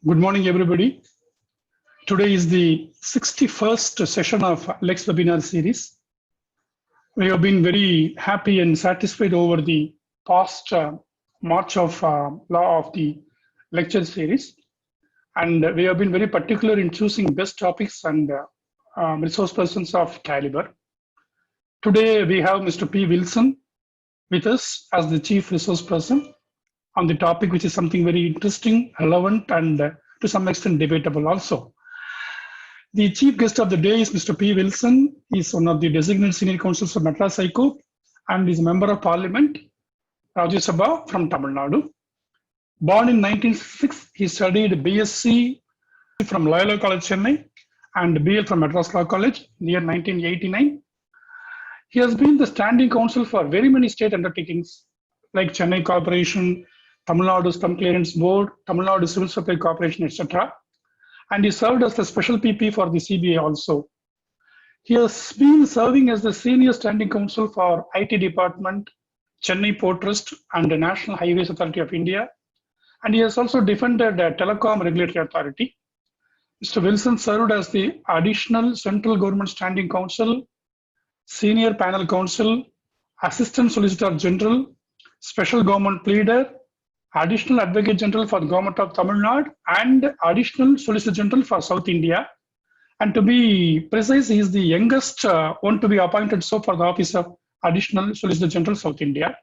Good morning, everybody. Today is the 61st session of Lex webinar series. We have been very happy and satisfied over the past march of law of the lecture series. And we have been very particular in choosing best topics and resource persons of caliber. Today, we have Mr. P. Wilson with us as the chief resource person on the topic, which is something very interesting, relevant, and to some extent debatable also. The chief guest of the day is Mr. P. Wilson. He is one of the designated senior counsels of Madras High Court and is a member of Parliament, Rajya Sabha from Tamil Nadu. Born in 1906, he studied BSc from Loyola College, Chennai, and BL from Madras Law College near 1989. He has been the standing counsel for very many state undertakings like Chennai Corporation, Tamil Nadu Slum Clearance Board, Tamil Nadu Civil Supply Corporation, etc. And he served as the special PP for the CBI also. He has been serving as the senior standing counsel for IT Department, Chennai Port Trust, and the National Highways Authority of India. And he has also defended the Telecom Regulatory Authority. Mr. Wilson served as the additional central government standing counsel, senior panel counsel, assistant solicitor general, special government pleader, additional advocate general for the government of Tamil Nadu, and additional solicitor general for South India. And to be precise, he is the youngest one to be appointed so for the office of additional solicitor general South India.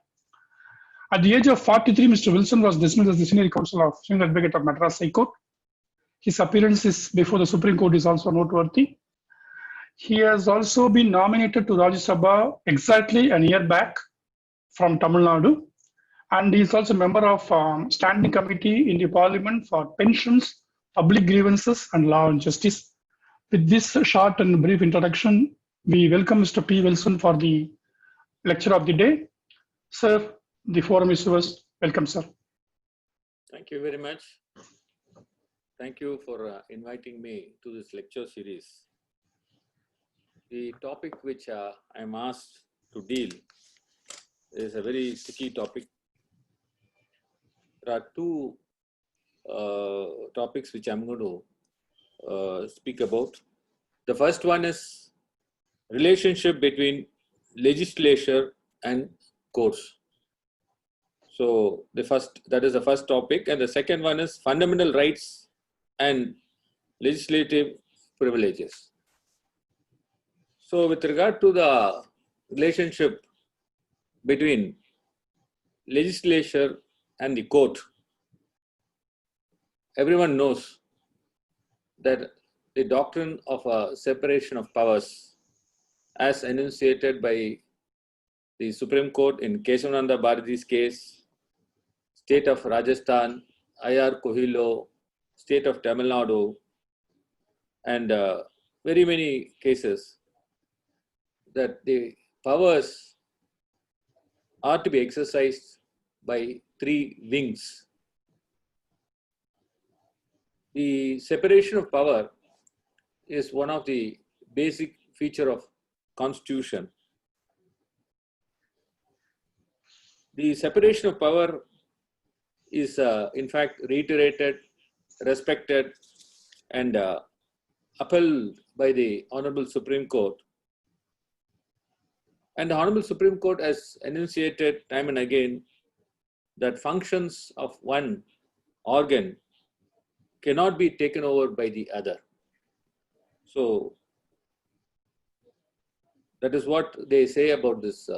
At the age of 43, Mr. Wilson was dismissed as the senior counsel of senior advocate of Madras High Court. His appearances before the Supreme Court is also noteworthy. He has also been nominated to Rajya Sabha exactly a year back from Tamil Nadu. And he is also a member of standing committee in the parliament for pensions, public grievances, and law and justice. With this short and brief introduction, we welcome Mr. P. Wilson for the lecture of the day. Sir, the forum is yours. Welcome, sir. Thank you very much. Thank you for inviting me to this lecture series. The topic which I am asked to deal is a very sticky topic. There are two topics which I'm going to speak about. The first one is relationship between legislature and courts. So that is the first topic, and the second one is fundamental rights and legislative privileges. So with regard to the relationship between legislature and the court, everyone knows that the doctrine of a separation of powers, as enunciated by the Supreme Court in Kesavananda Bharati's case, State of Rajasthan, I.R. Kohilo, State of Tamil Nadu, and very many cases, that the powers are to be exercised by three wings. The separation of power is one of the basic features of Constitution. The separation of power is in fact reiterated, respected, and upheld by the Honorable Supreme Court. And the Honorable Supreme Court has enunciated time and again that functions of one organ cannot be taken over by the other. So that is what they say about this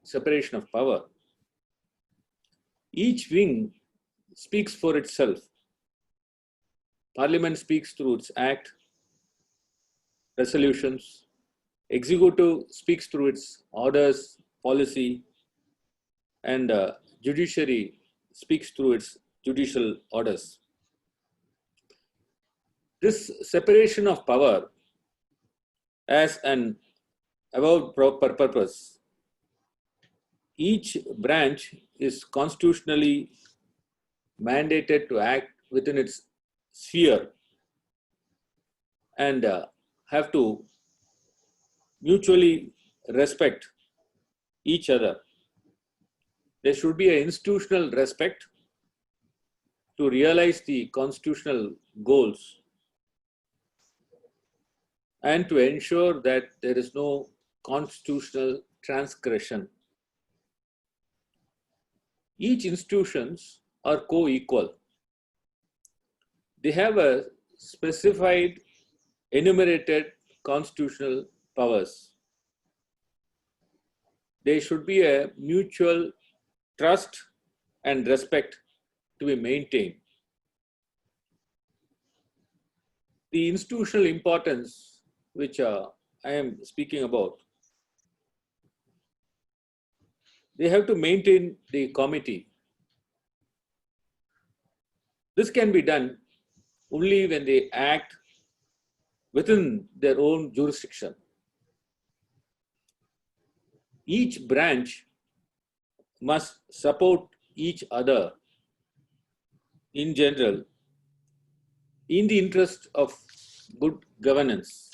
separation of power. Each wing speaks for itself. Parliament speaks through its act, resolutions. Executive speaks through its orders, policy, and judiciary speaks through its judicial orders. This separation of power as an above purpose, each branch is constitutionally mandated to act within its sphere and have to mutually respect each other. There should be an institutional respect to realize the constitutional goals and to ensure that there is no constitutional transgression. Each institutions are co-equal. They have a specified enumerated constitutional powers. There should be a mutual trust and respect to be maintained. The institutional importance which I am speaking about, they have to maintain the committee. This can be done only when they act within their own jurisdiction. Each branch must support each other in general in the interest of good governance.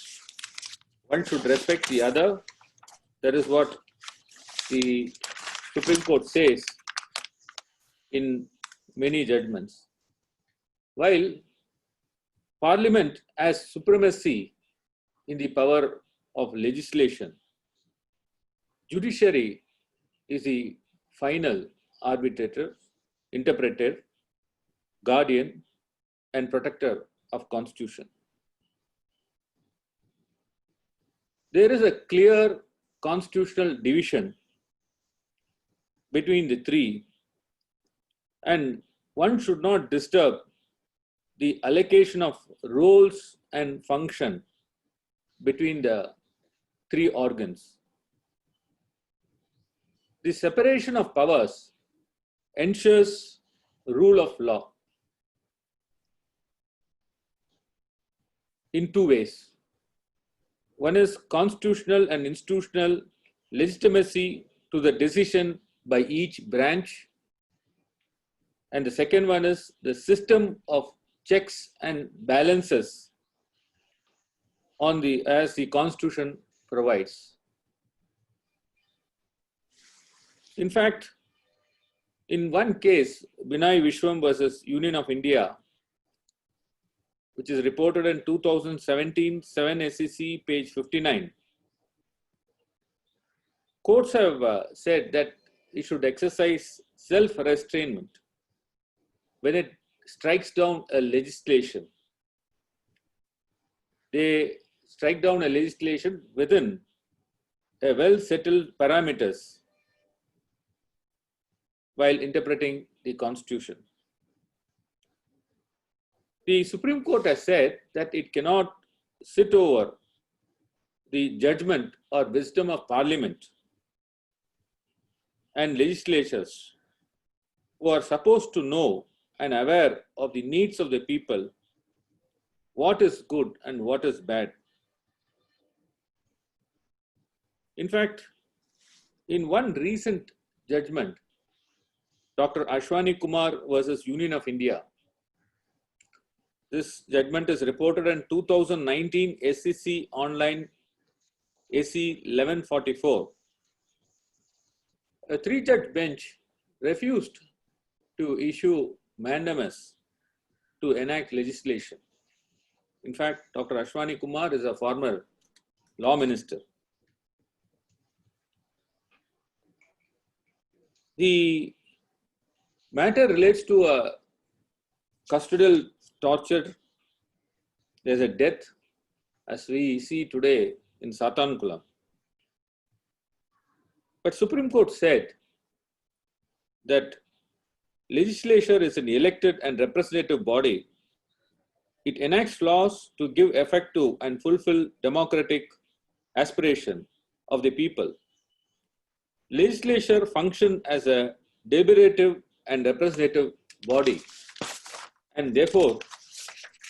One should respect the other. That is what the Supreme Court says in many judgments. While Parliament has supremacy in the power of legislation, judiciary is the final arbitrator, interpreter, guardian, and protector of Constitution. There is a clear constitutional division between the three, and one should not disturb the allocation of roles and function between the three organs. The separation of powers ensures rule of law in two ways. One is constitutional and institutional legitimacy to the decision by each branch, and the second one is the system of checks and balances on as the Constitution provides. In fact, in one case, Binay Vishwam versus Union of India, which is reported in 2017 7 SEC page 59, courts have said that it should exercise self-restraint when it strikes down a legislation. They strike down a legislation within a well-settled parameters while interpreting the Constitution. The Supreme Court has said that it cannot sit over the judgment or wisdom of Parliament and legislatures who are supposed to know and aware of the needs of the people, what is good and what is bad. In fact, in one recent judgment, Dr. Ashwani Kumar versus Union of India, this judgment is reported in 2019 SEC Online AC 1144. A three-judge bench refused to issue mandamus to enact legislation. In fact, Dr. Ashwani Kumar is a former law minister. The matter relates to a custodial torture. There's a death, as we see today in Satankulam. But Supreme Court said that legislature is an elected and representative body. It enacts laws to give effect to and fulfill democratic aspiration of the people. Legislature function as a deliberative and representative body, and therefore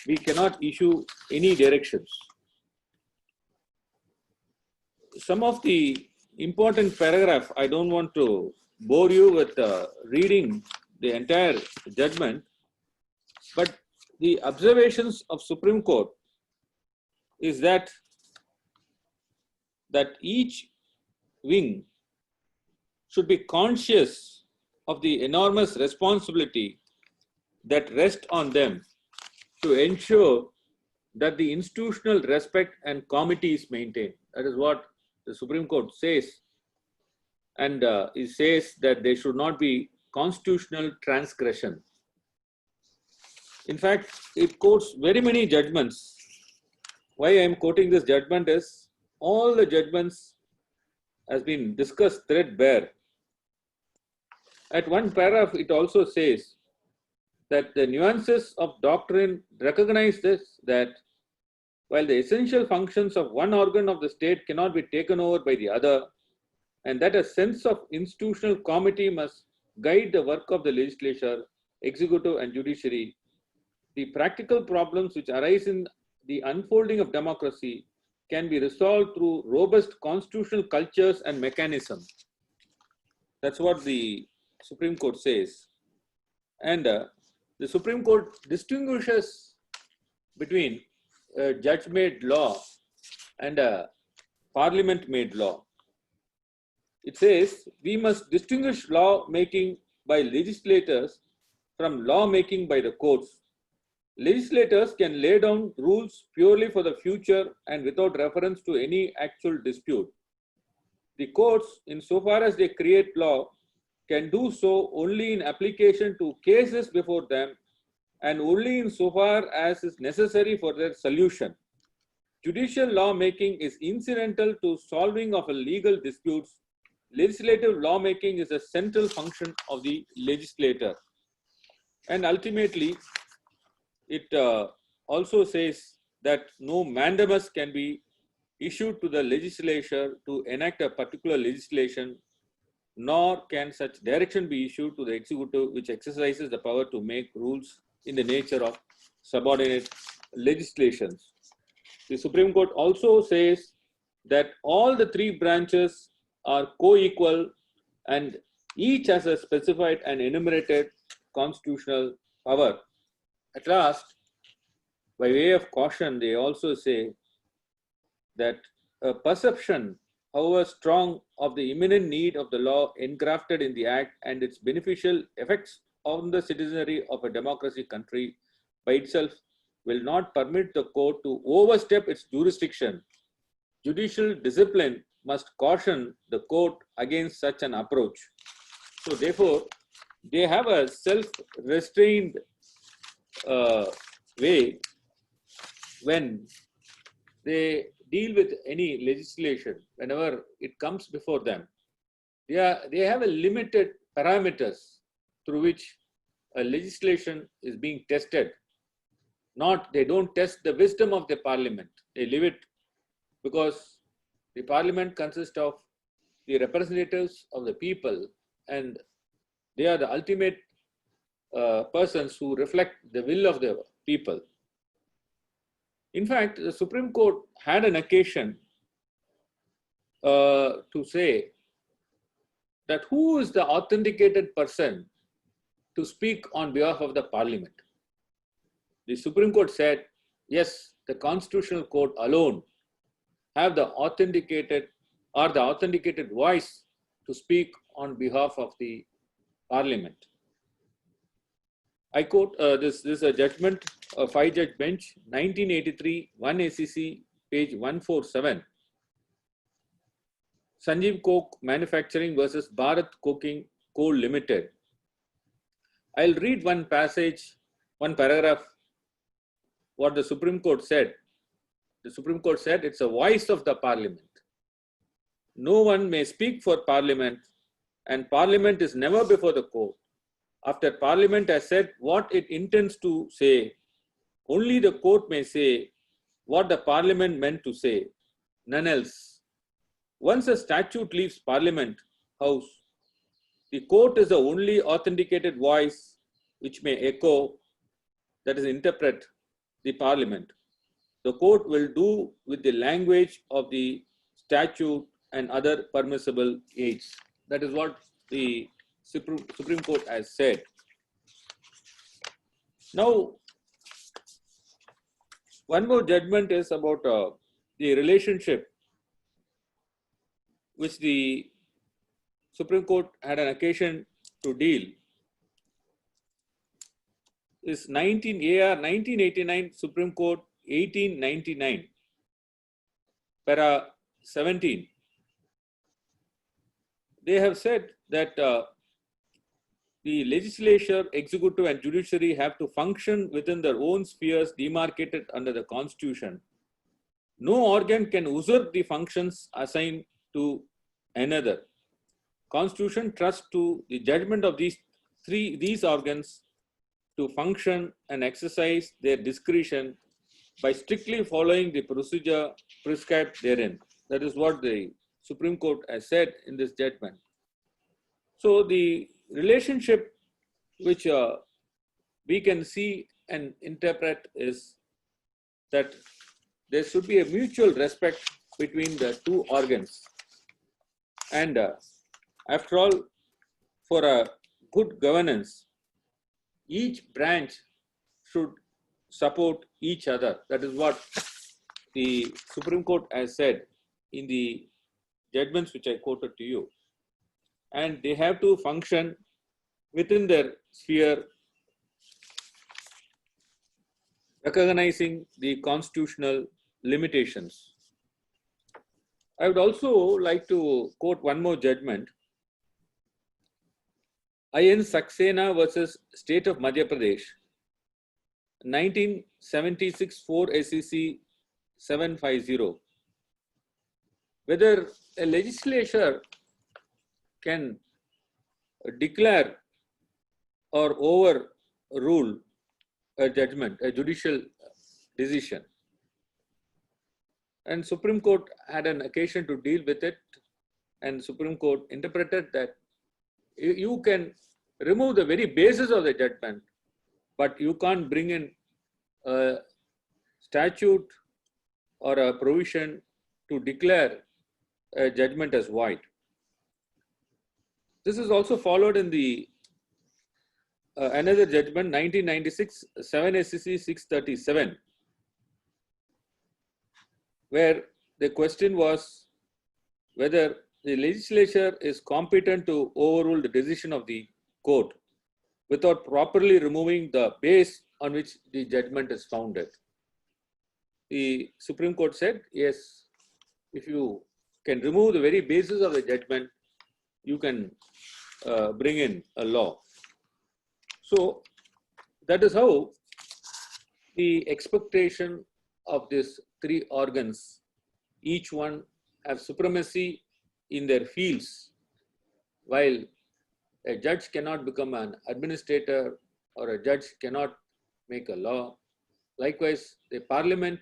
we cannot issue any directions. Some of the important paragraph, I don't want to bore you with reading the entire judgment, but the observations of Supreme Court is that each wing should be conscious of the enormous responsibility that rest on them to ensure that the institutional respect and comity is maintained. That is what the Supreme Court says. And it says that there should not be constitutional transgression. In fact, it quotes very many judgments. Why I am quoting this judgment is all the judgments has been discussed threadbare. At one paragraph, it also says that the nuances of doctrine recognize this, that while the essential functions of one organ of the state cannot be taken over by the other, and that a sense of institutional comity must guide the work of the legislature, executive, and judiciary, the practical problems which arise in the unfolding of democracy can be resolved through robust constitutional cultures and mechanisms. That's what the Supreme Court says. And the Supreme Court distinguishes between judge-made law and parliament-made law. It says we must distinguish law-making by legislators from law-making by the courts. Legislators can lay down rules purely for the future and without reference to any actual dispute. The courts, insofar as they create law, can do so only in application to cases before them and only insofar as is necessary for their solution. Judicial lawmaking is incidental to solving of a legal disputes. Legislative lawmaking is a central function of the legislator. And ultimately, it also says that no mandamus can be issued to the legislature to enact a particular legislation, nor can such direction be issued to the executive, which exercises the power to make rules in the nature of subordinate legislations. The Supreme Court also says that all the three branches are co-equal and each has a specified and enumerated constitutional power. At last, by way of caution, they also say that a perception, however strong, of the imminent need of the law engrafted in the Act and its beneficial effects on the citizenry of a democracy country by itself will not permit the court to overstep its jurisdiction. Judicial discipline must caution the court against such an approach. So therefore, they have a self-restrained way when they deal with any legislation. Whenever it comes before them, they have a limited parameters through which a legislation is being tested. They don't test the wisdom of the parliament. They leave it because the parliament consists of the representatives of the people, and they are the ultimate persons who reflect the will of the people. In fact, the Supreme Court had an occasion to say that who is the authenticated person to speak on behalf of the parliament. The Supreme Court said, yes, the Constitutional Court alone have the authenticated voice to speak on behalf of the parliament. I quote, this is a judgment, a 5-judge bench, 1983, 1 ACC, page 147. Sanjeev Coke Manufacturing versus Bharat Coking Coal Limited. I'll read one passage, one paragraph, what the Supreme Court said. The Supreme Court said it's a voice of the parliament. No one may speak for parliament, and parliament is never before the court. After parliament has said what it intends to say, only the court may say what the parliament meant to say, none else. Once a statute leaves Parliament House, the court is the only authenticated voice which may echo, that is, interpret the Parliament. The court will do with the language of the statute and other permissible aids. That is what the Supreme Court has said. Now, one more judgment is about the relationship which the Supreme Court had an occasion to deal. is 19 AR 1989 Supreme Court 1899 para 17. They have said that the legislature, executive and judiciary have to function within their own spheres demarcated under the Constitution. No organ can usurp the functions assigned to another. Constitution trusts to the judgment of these organs to function and exercise their discretion by strictly following the procedure prescribed therein. That is what the Supreme Court has said in this judgment. So the relationship which we can see and interpret is that there should be a mutual respect between the two organs. And after all, for a good governance, each branch should support each other. That is what the Supreme Court has said in the judgments which I quoted to you. And they have to function within their sphere, recognizing the constitutional limitations. I would also like to quote one more judgment. I.N. Saxena versus State of Madhya Pradesh, 1976 4 SEC 750. Whether a legislature can declare or overrule a judgment, a judicial decision. And Supreme Court had an occasion to deal with it, and Supreme Court interpreted that you can remove the very basis of the judgment, but you can't bring in a statute or a provision to declare a judgment as void. This is also followed in the another judgment, 1996 7 SEC 637, where the question was whether the legislature is competent to overrule the decision of the court without properly removing the base on which the judgment is founded. The Supreme Court said, yes, if you can remove the very basis of the judgment, you can bring in a law. So that is how the expectation of these three organs, each one have supremacy in their fields, while a judge cannot become an administrator or a judge cannot make a law. Likewise, the parliament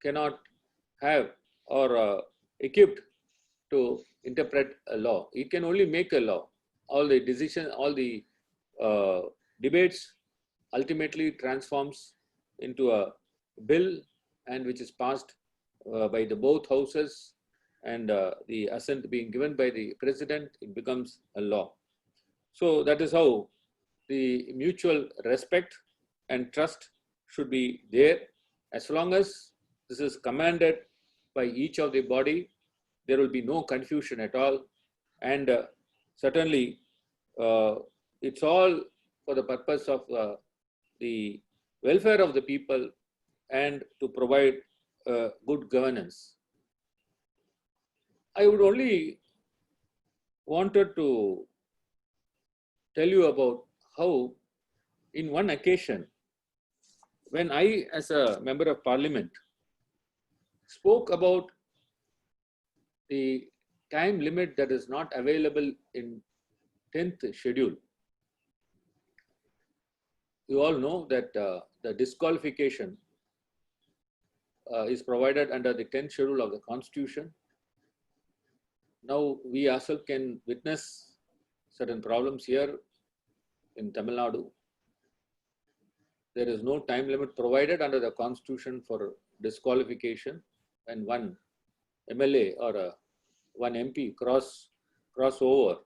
cannot have or equipped to interpret a law. It can only make a law. All the decision, all the debates ultimately transforms into a bill, and which is passed by the both houses, and the assent being given by the president, it becomes a law. So that is how the mutual respect and trust should be there. As long as this is commanded by each of the body, there will be no confusion at all. And certainly, it's all for the purpose of the welfare of the people and to provide good governance. I would only wanted to tell you about how, in one occasion, when I, as a member of parliament, spoke about the time limit that is not available in 10th schedule. You all know that the disqualification is provided under the 10th schedule of the Constitution. Now we ourselves can witness certain problems here in Tamil Nadu. There is no time limit provided under the Constitution for disqualification, and one MLA or one MP cross over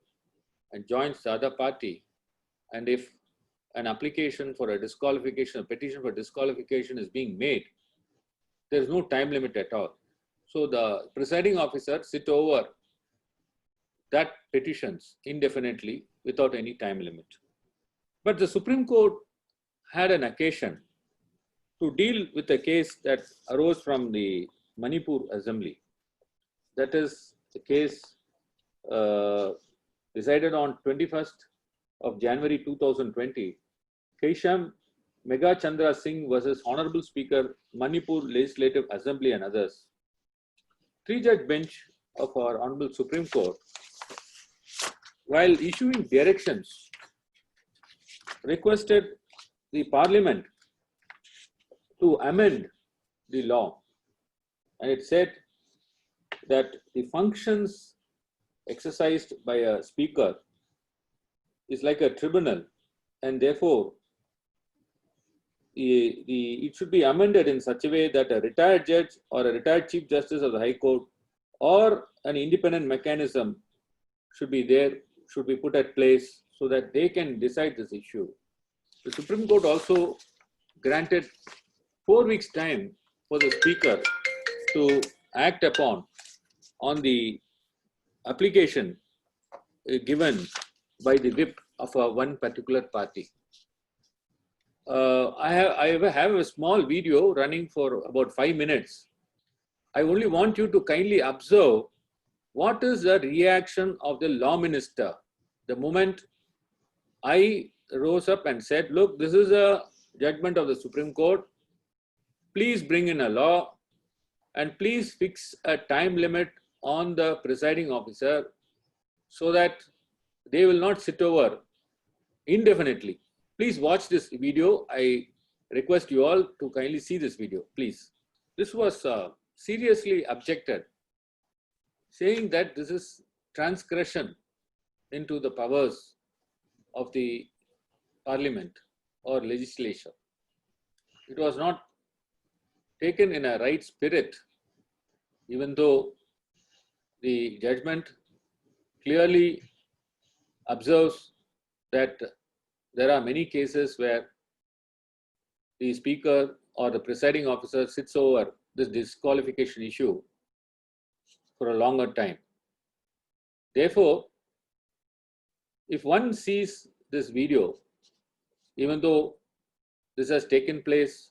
and joins the other party, and if an application for a disqualification, a petition for disqualification is being made, there is no time limit at all. So the presiding officer sit over that petitions indefinitely without any time limit. But the Supreme Court had an occasion to deal with a case that arose from the Manipur Assembly. That is the case decided on 21st of January 2020, Kesham Megha Chandra Singh versus Honorable Speaker, Manipur Legislative Assembly and others. Three-judge bench of our Honorable Supreme Court, while issuing directions, requested the Parliament to amend the law. And it said that the functions exercised by a speaker is like a tribunal, and therefore it should be amended in such a way that a retired judge or a retired Chief Justice of the High Court or an independent mechanism should be there, should be put at place so that they can decide this issue. The Supreme Court also granted 4 weeks' time for the Speaker to act upon on the application given by the whip of one particular party. I have a small video running for about 5 minutes. I only want you to kindly observe what is the reaction of the law minister the moment I rose up and said, look, this is a judgment of the Supreme Court. Please bring in a law and please fix a time limit on the presiding officer so that they will not sit over indefinitely. Please watch this video. I request you all to kindly see this video, please. This was seriously objected, saying that this is transgression into the powers of the Parliament or legislature. It was not taken in a right spirit, even though the judgment clearly observes that there are many cases where the speaker or the presiding officer sits over this disqualification issue for a longer time. Therefore, if one sees this video, even though this has taken place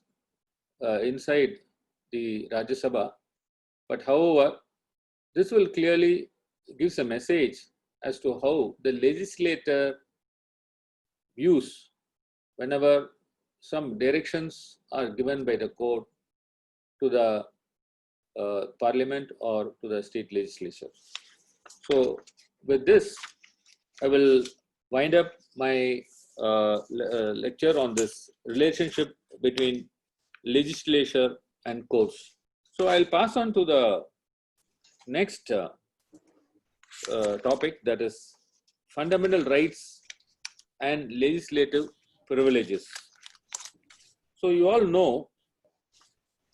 inside the Rajya Sabha, but however, this will clearly gives a message as to how the legislator views whenever some directions are given by the court to the Parliament or to the state legislature. So with this, I will wind up my lecture on this relationship between legislature and courts. So I'll pass on to the next topic, that is fundamental rights and legislative privileges. So you all know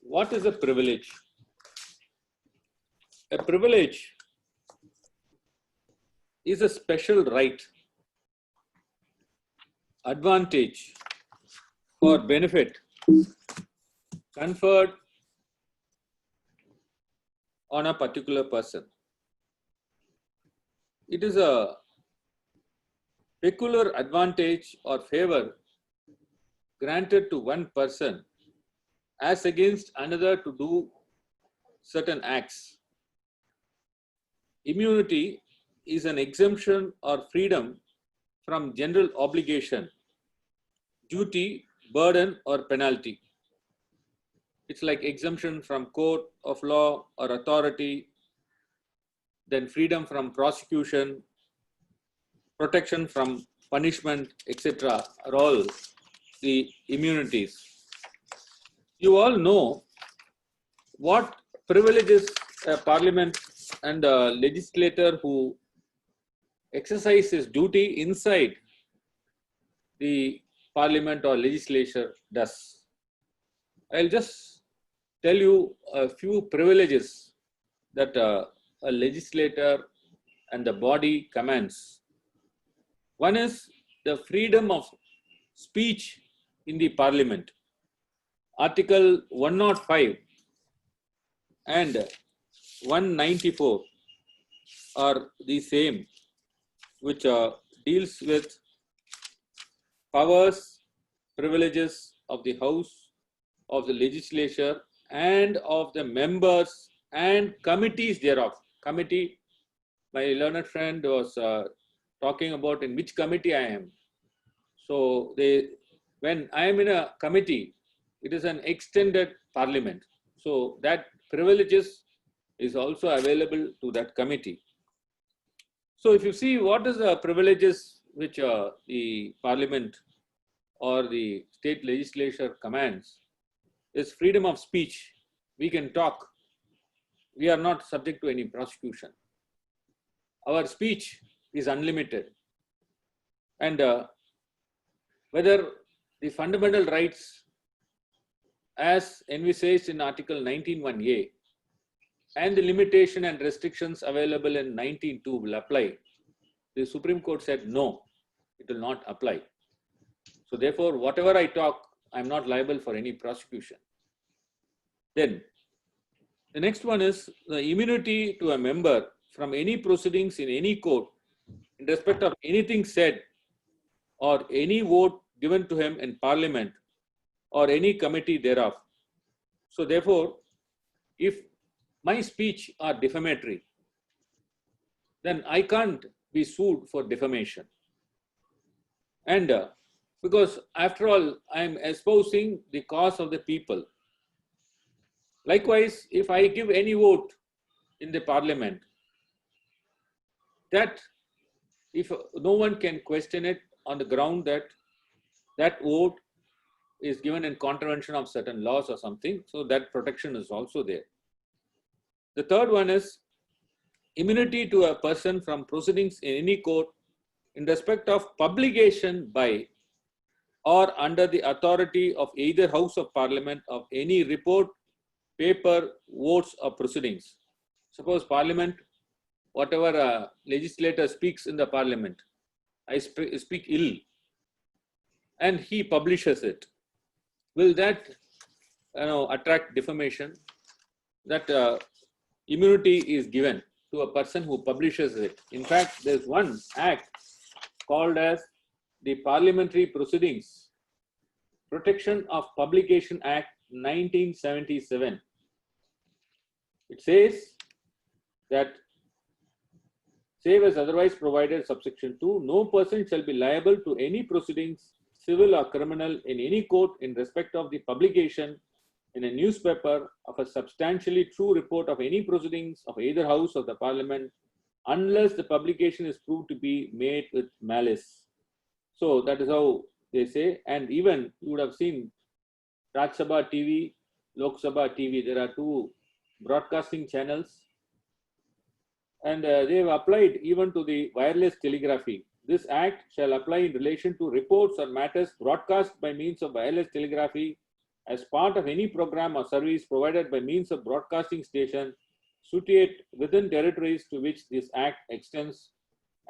what is a privilege. A privilege is a special right, advantage, or benefit conferred on a particular person. It is a peculiar advantage or favor granted to one person as against another to do certain acts. Immunity is an exemption or freedom from general obligation, duty, burden, or penalty. It's like exemption from court of law or authority, then freedom from prosecution, protection from punishment, etc. are all the immunities. You all know what privileges a parliament and a legislator who exercise his duty inside the parliament or legislature does. I'll just tell you a few privileges that a legislator and the body commands. One is the freedom of speech in the parliament. Article 105 and 194 are the same, which deals with powers, privileges of the House, of the legislature, and of the members and committees thereof. Committee, my learned friend was talking about in which committee I am. So when I am in a committee, it is an extended parliament. So that privileges is also available to that committee. So if you see what is the privileges which the parliament or the state legislature commands, is freedom of speech. We can talk. We are not subject to any prosecution. Our speech is unlimited. And whether the fundamental rights as envisaged in Article 19(1)(a) and the limitation and restrictions available in 19(2) will apply, the Supreme Court said no, it will not apply. So therefore, whatever I talk, I am not liable for any prosecution. Then, the next one is the immunity to a member from any proceedings in any court in respect of anything said or any vote given to him in Parliament or any committee thereof. So therefore, if my speech are defamatory, then I can't be sued for defamation. And because after all, I am espousing the cause of the people. Likewise, if I give any vote in the Parliament, that if no one can question it on the ground that that vote is given in contravention of certain laws or something, so that protection is also there. The third one is immunity to a person from proceedings in any court in respect of publication by or under the authority of either House of Parliament of any report, paper, votes or proceedings. Suppose Parliament, whatever a legislator speaks in the Parliament, I speak ill and he publishes it. Will that attract defamation? That immunity is given to a person who publishes it. In fact, there is one act called as the Parliamentary Proceedings Protection of Publication Act 1977. It says that, save as otherwise provided, subsection 2, no person shall be liable to any proceedings, civil or criminal, in any court in respect of the publication in a newspaper of a substantially true report of any proceedings of either House of the Parliament, unless the publication is proved to be made with malice. So that is how they say. And even you would have seen Raj Sabha TV, Lok Sabha TV, there are two broadcasting channels, and they have applied even to the wireless telegraphy. This act shall apply in relation to reports or matters broadcast by means of wireless telegraphy as part of any program or service provided by means of broadcasting station situate within territories to which this act extends,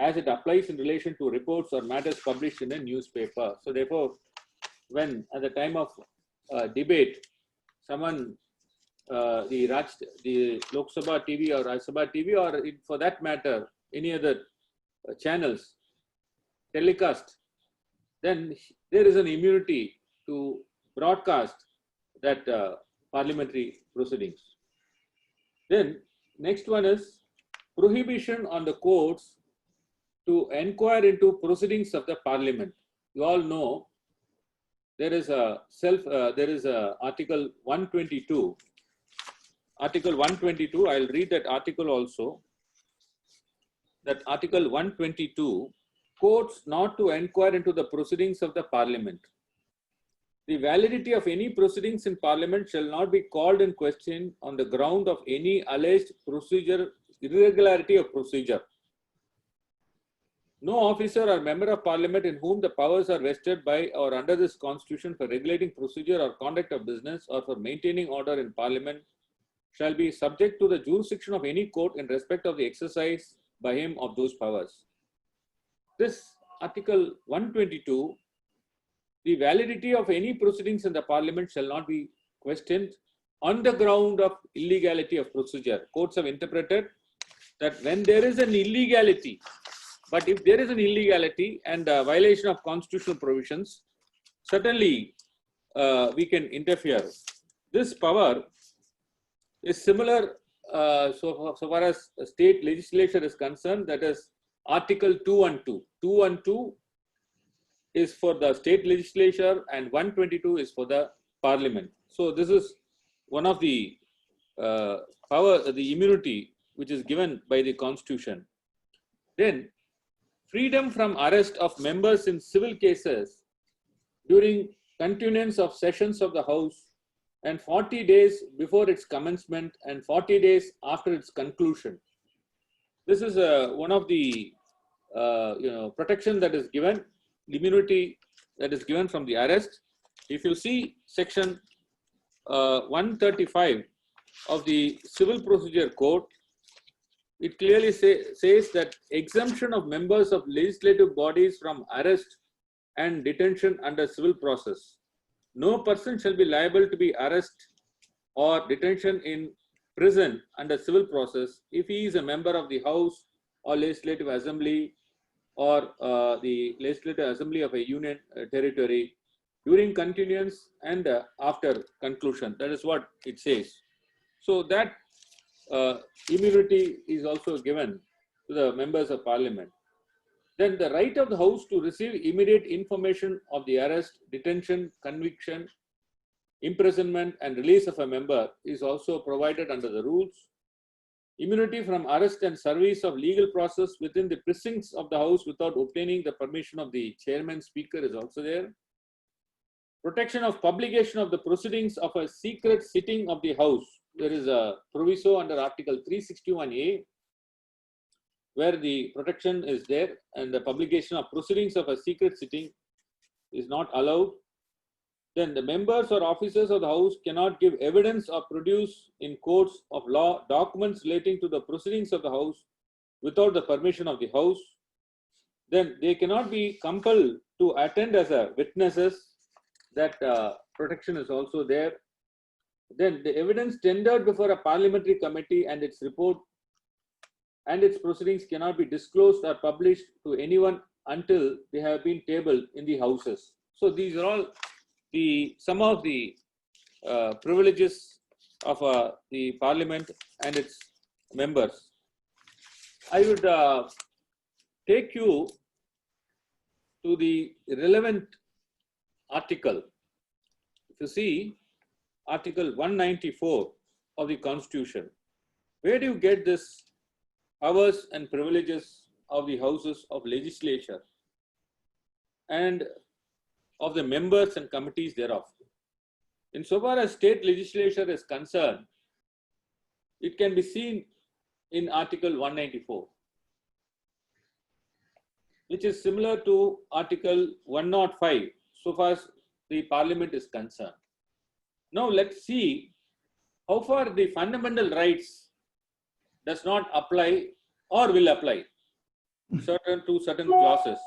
as it applies in relation to reports or matters published in a newspaper. So therefore, when at the time of debate, someone the Lok Sabha TV or Raj Sabha TV, or for that matter any other channels telecast, then there is an immunity to broadcast that parliamentary proceedings. Then next one is prohibition on the courts to inquire into proceedings of the Parliament. You all know there is a Article 122. Article 122, I'll read that article also. That Article 122, courts not to inquire into the proceedings of the Parliament. The validity of any proceedings in Parliament shall not be called in question on the ground of any alleged irregularity of procedure. No officer or member of Parliament in whom the powers are vested by or under this Constitution for regulating procedure or conduct of business or for maintaining order in Parliament shall be subject to the jurisdiction of any court in respect of the exercise by him of those powers. This Article 122, the validity of any proceedings in the Parliament shall not be questioned on the ground of illegality of procedure. Courts have interpreted that when there is an illegality, but if there is an illegality and a violation of constitutional provisions, certainly we can interfere. This power is similar so far as state legislature is concerned, that is Article 212. 212 is for the state legislature and 122 is for the parliament. So this is one of the power, the immunity which is given by the constitution. Then freedom from arrest of members in civil cases during continuance of sessions of the House and 40 days before its commencement and 40 days after its conclusion. This is one of the protection that is given, immunity that is given from the arrest. If you see section 135 of the Civil Procedure Code, it clearly says that exemption of members of legislative bodies from arrest and detention under civil process. No person shall be liable to be arrested or detention in prison under civil process if he is a member of the House or Legislative Assembly or the Legislative Assembly of a union territory during continuance and after conclusion. That is what it says. So that immunity is also given to the members of parliament. Then the right of the House to receive immediate information of the arrest, detention, conviction, imprisonment and release of a member is also provided under the rules. Immunity from arrest and service of legal process within the precincts of the House without obtaining the permission of the chairman speaker is also there. Protection of publication of the proceedings of a secret sitting of the House. There is a proviso under Article 361A where the protection is there, and the publication of proceedings of a secret sitting is not allowed. Then the members or officers of the House cannot give evidence or produce in courts of law documents relating to the proceedings of the House without the permission of the House. Then they cannot be compelled to attend as a witnesses. That protection is also there. Then the evidence tendered before a parliamentary committee and its report and its proceedings cannot be disclosed or published to anyone until they have been tabled in the houses. So these are all some of the privileges of the parliament and its members. I would take you to the relevant article. If you see Article 194 of the Constitution, where do you get this powers and privileges of the houses of legislature and of the members and committees thereof? Insofar as state legislature is concerned, it can be seen in Article 194, which is similar to Article 105 so far as the Parliament is concerned. Now let's see how far the fundamental rights does not apply or will apply to certain clauses.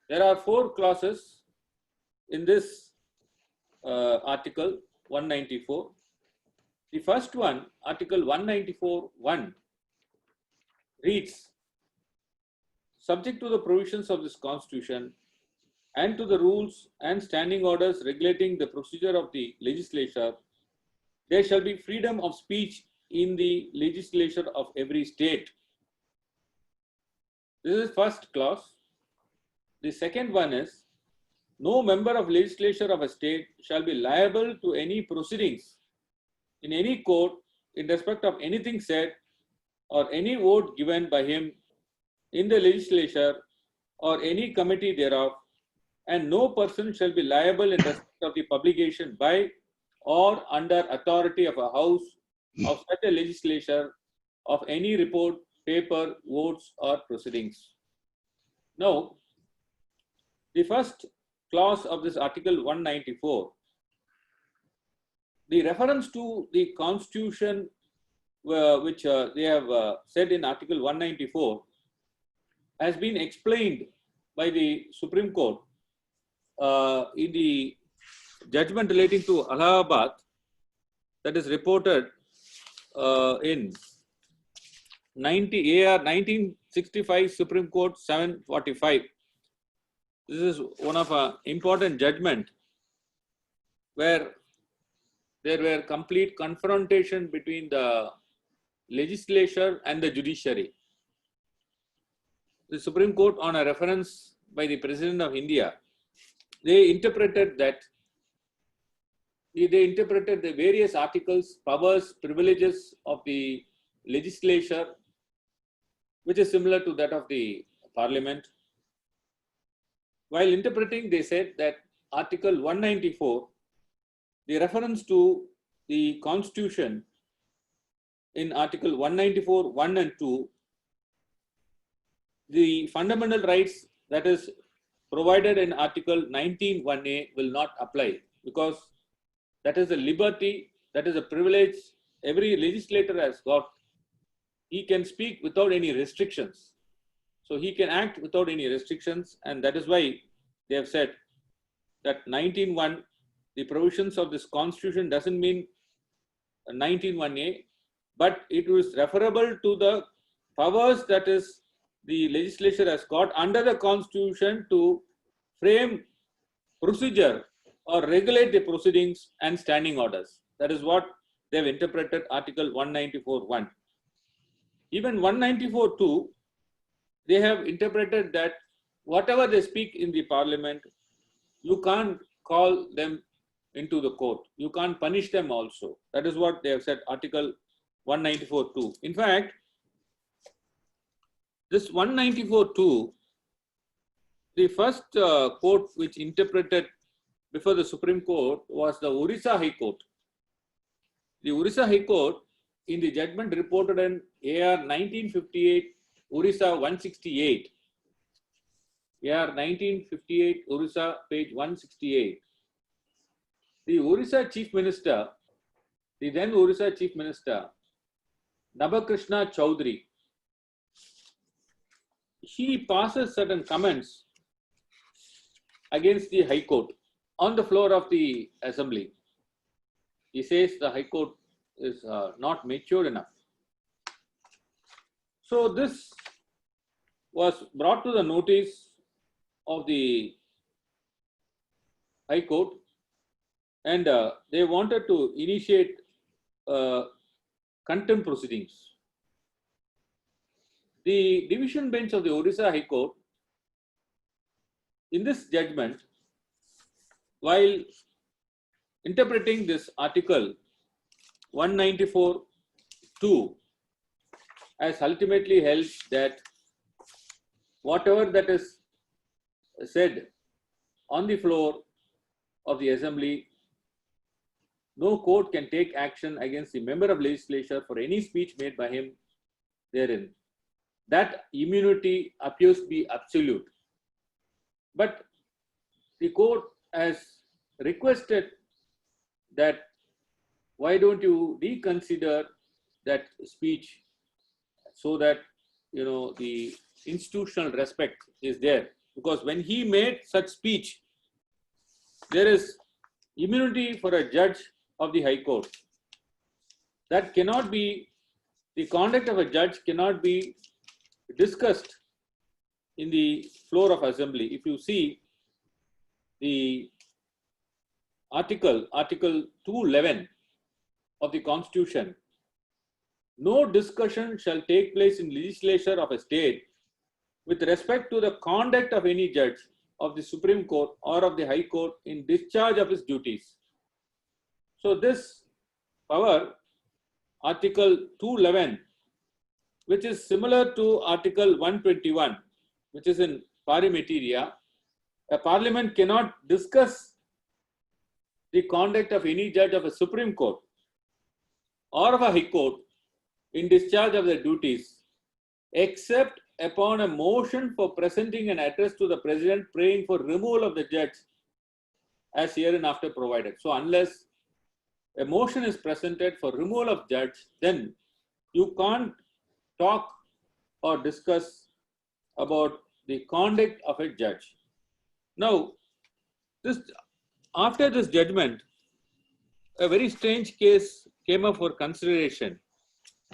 There are 4 clauses in this Article 194. The first one, Article 194(1), reads, subject to the provisions of this Constitution and to the rules and standing orders regulating the procedure of the legislature, there shall be freedom of speech in the legislature of every state. This is first clause. The second one is, no member of legislature of a state shall be liable to any proceedings in any court in respect of anything said or any vote given by him in the legislature or any committee thereof, and no person shall be liable in respect of the publication by or under authority of a house of such a legislature of any report, paper, votes or proceedings. Now, the first clause of this Article 194, the reference to the Constitution which they have said in Article 194 has been explained by the Supreme Court in the judgment relating to Allahabad, that is reported in 1965 Supreme Court 745. This is one of an important judgment where there were complete confrontation between the legislature and the judiciary. The Supreme Court, on a reference by the President of India, they interpreted the various articles, powers, privileges of the legislature, which is similar to that of the Parliament. While interpreting, they said that Article 194, the reference to the Constitution in Article 194, 1 and 2, the fundamental rights that is provided in Article 19(1)(a) will not apply, because that is a liberty, that is a privilege every legislator has got. He can speak without any restrictions. So he can act without any restrictions, and that is why they have said that 19(1), the provisions of this Constitution doesn't mean 19(1)(a), but it is referable to the powers that is the legislature has got under the Constitution to frame procedure or regulate the proceedings and standing orders. That is what they have interpreted Article 194(1). Even 194(2), they have interpreted that whatever they speak in the Parliament, you can't call them into the court. You can't punish them also. That is what they have said, Article 194(2). In fact, this 194(2), the first court which interpreted before the Supreme Court was the Orissa High Court. The Orissa High Court, in the judgment reported in AR 1958, Orissa 168, AR 1958, Orissa, page 168, the Orissa Chief Minister, the then Orissa Chief Minister, Nabakrishna Chowdhury, he passes certain comments against the High Court on the floor of the Assembly. He says the High Court is not mature enough. So this was brought to the notice of the High Court, and they wanted to initiate contempt proceedings. The division bench of the Orissa High Court, in this judgment, while interpreting this Article 194(2), has ultimately held that whatever that is said on the floor of the Assembly, no court can take action against the member of legislature for any speech made by him therein. That immunity appears to be absolute. But the court has requested that why don't you reconsider that speech so that the institutional respect is there, because when he made such speech, there is immunity for a judge of the High Court. That cannot be, the conduct of a judge cannot be discussed in the floor of Assembly. If you see the Article 211 of the Constitution, no discussion shall take place in legislature of a state with respect to the conduct of any judge of the Supreme Court or of the High Court in discharge of his duties. So this power, Article 211, which is similar to Article 121, which is in pari materia, a parliament cannot discuss the conduct of any judge of a Supreme Court or of a High Court in discharge of their duties, except upon a motion for presenting an address to the President praying for removal of the judge as hereinafter provided. So unless a motion is presented for removal of judge, then you can't talk or discuss about the conduct of a judge. Now, after this judgment, a very strange case came up for consideration.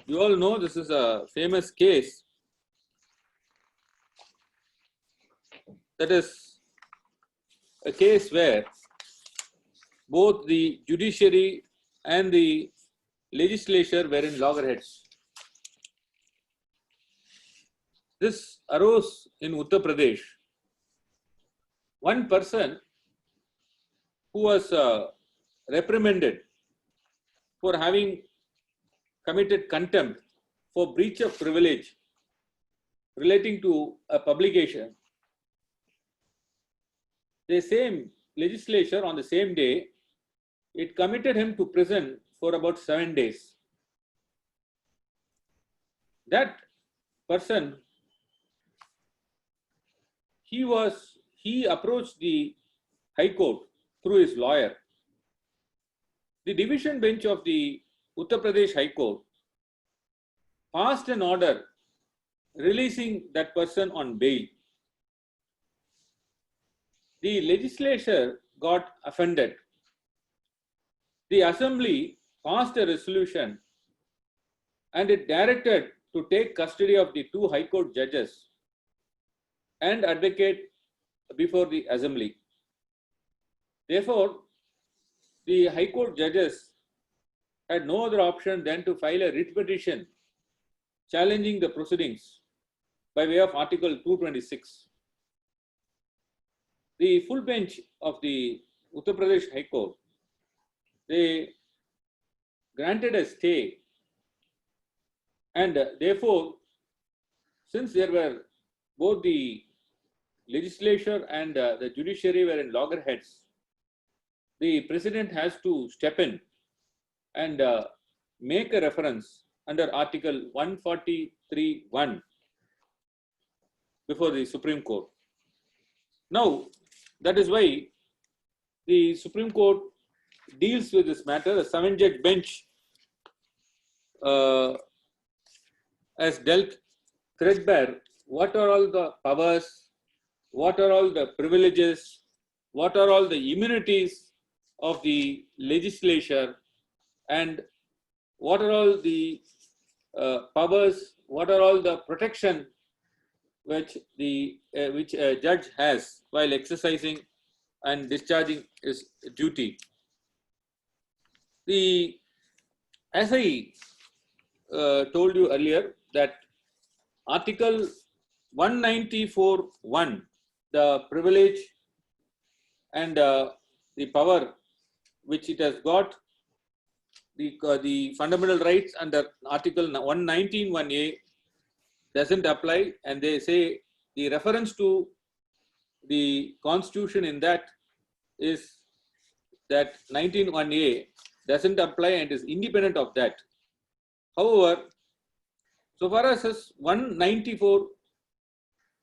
You all know this is a famous case, that is a case where both the judiciary and the legislature were in loggerheads. This arose in Uttar Pradesh. One person who was reprimanded for having committed contempt for breach of privilege relating to a publication. The same legislature on the same day, it committed him to prison for about 7 days. That person, he approached the High Court through his lawyer. The division bench of the Uttar Pradesh High Court passed an order releasing that person on bail. The legislature got offended. The assembly passed a resolution and it directed to take custody of the 2 High Court judges and advocate before the assembly. Therefore, the High Court judges had no other option than to file a writ petition challenging the proceedings by way of Article 226. The full bench of the Uttar Pradesh High Court, they granted a stay, and therefore, since there were both the legislature and the judiciary were in loggerheads, the president has to step in and make a reference under Article 143(1) before the Supreme Court. Now, that is why the Supreme Court deals with this matter. A 7-judge bench has dealt threadbare what are all the powers, what are all the privileges, what are all the immunities of the legislature, and what are all the powers, what are all the protection which a judge has while exercising and discharging his duty. As I told you earlier, that Article 194(1), the privilege and the power which it has got, the fundamental rights under Article 119(1)(a) doesn't apply, and they say the reference to the Constitution in that is that 19(1)(a) doesn't apply and is independent of that. However, so far as 194(3)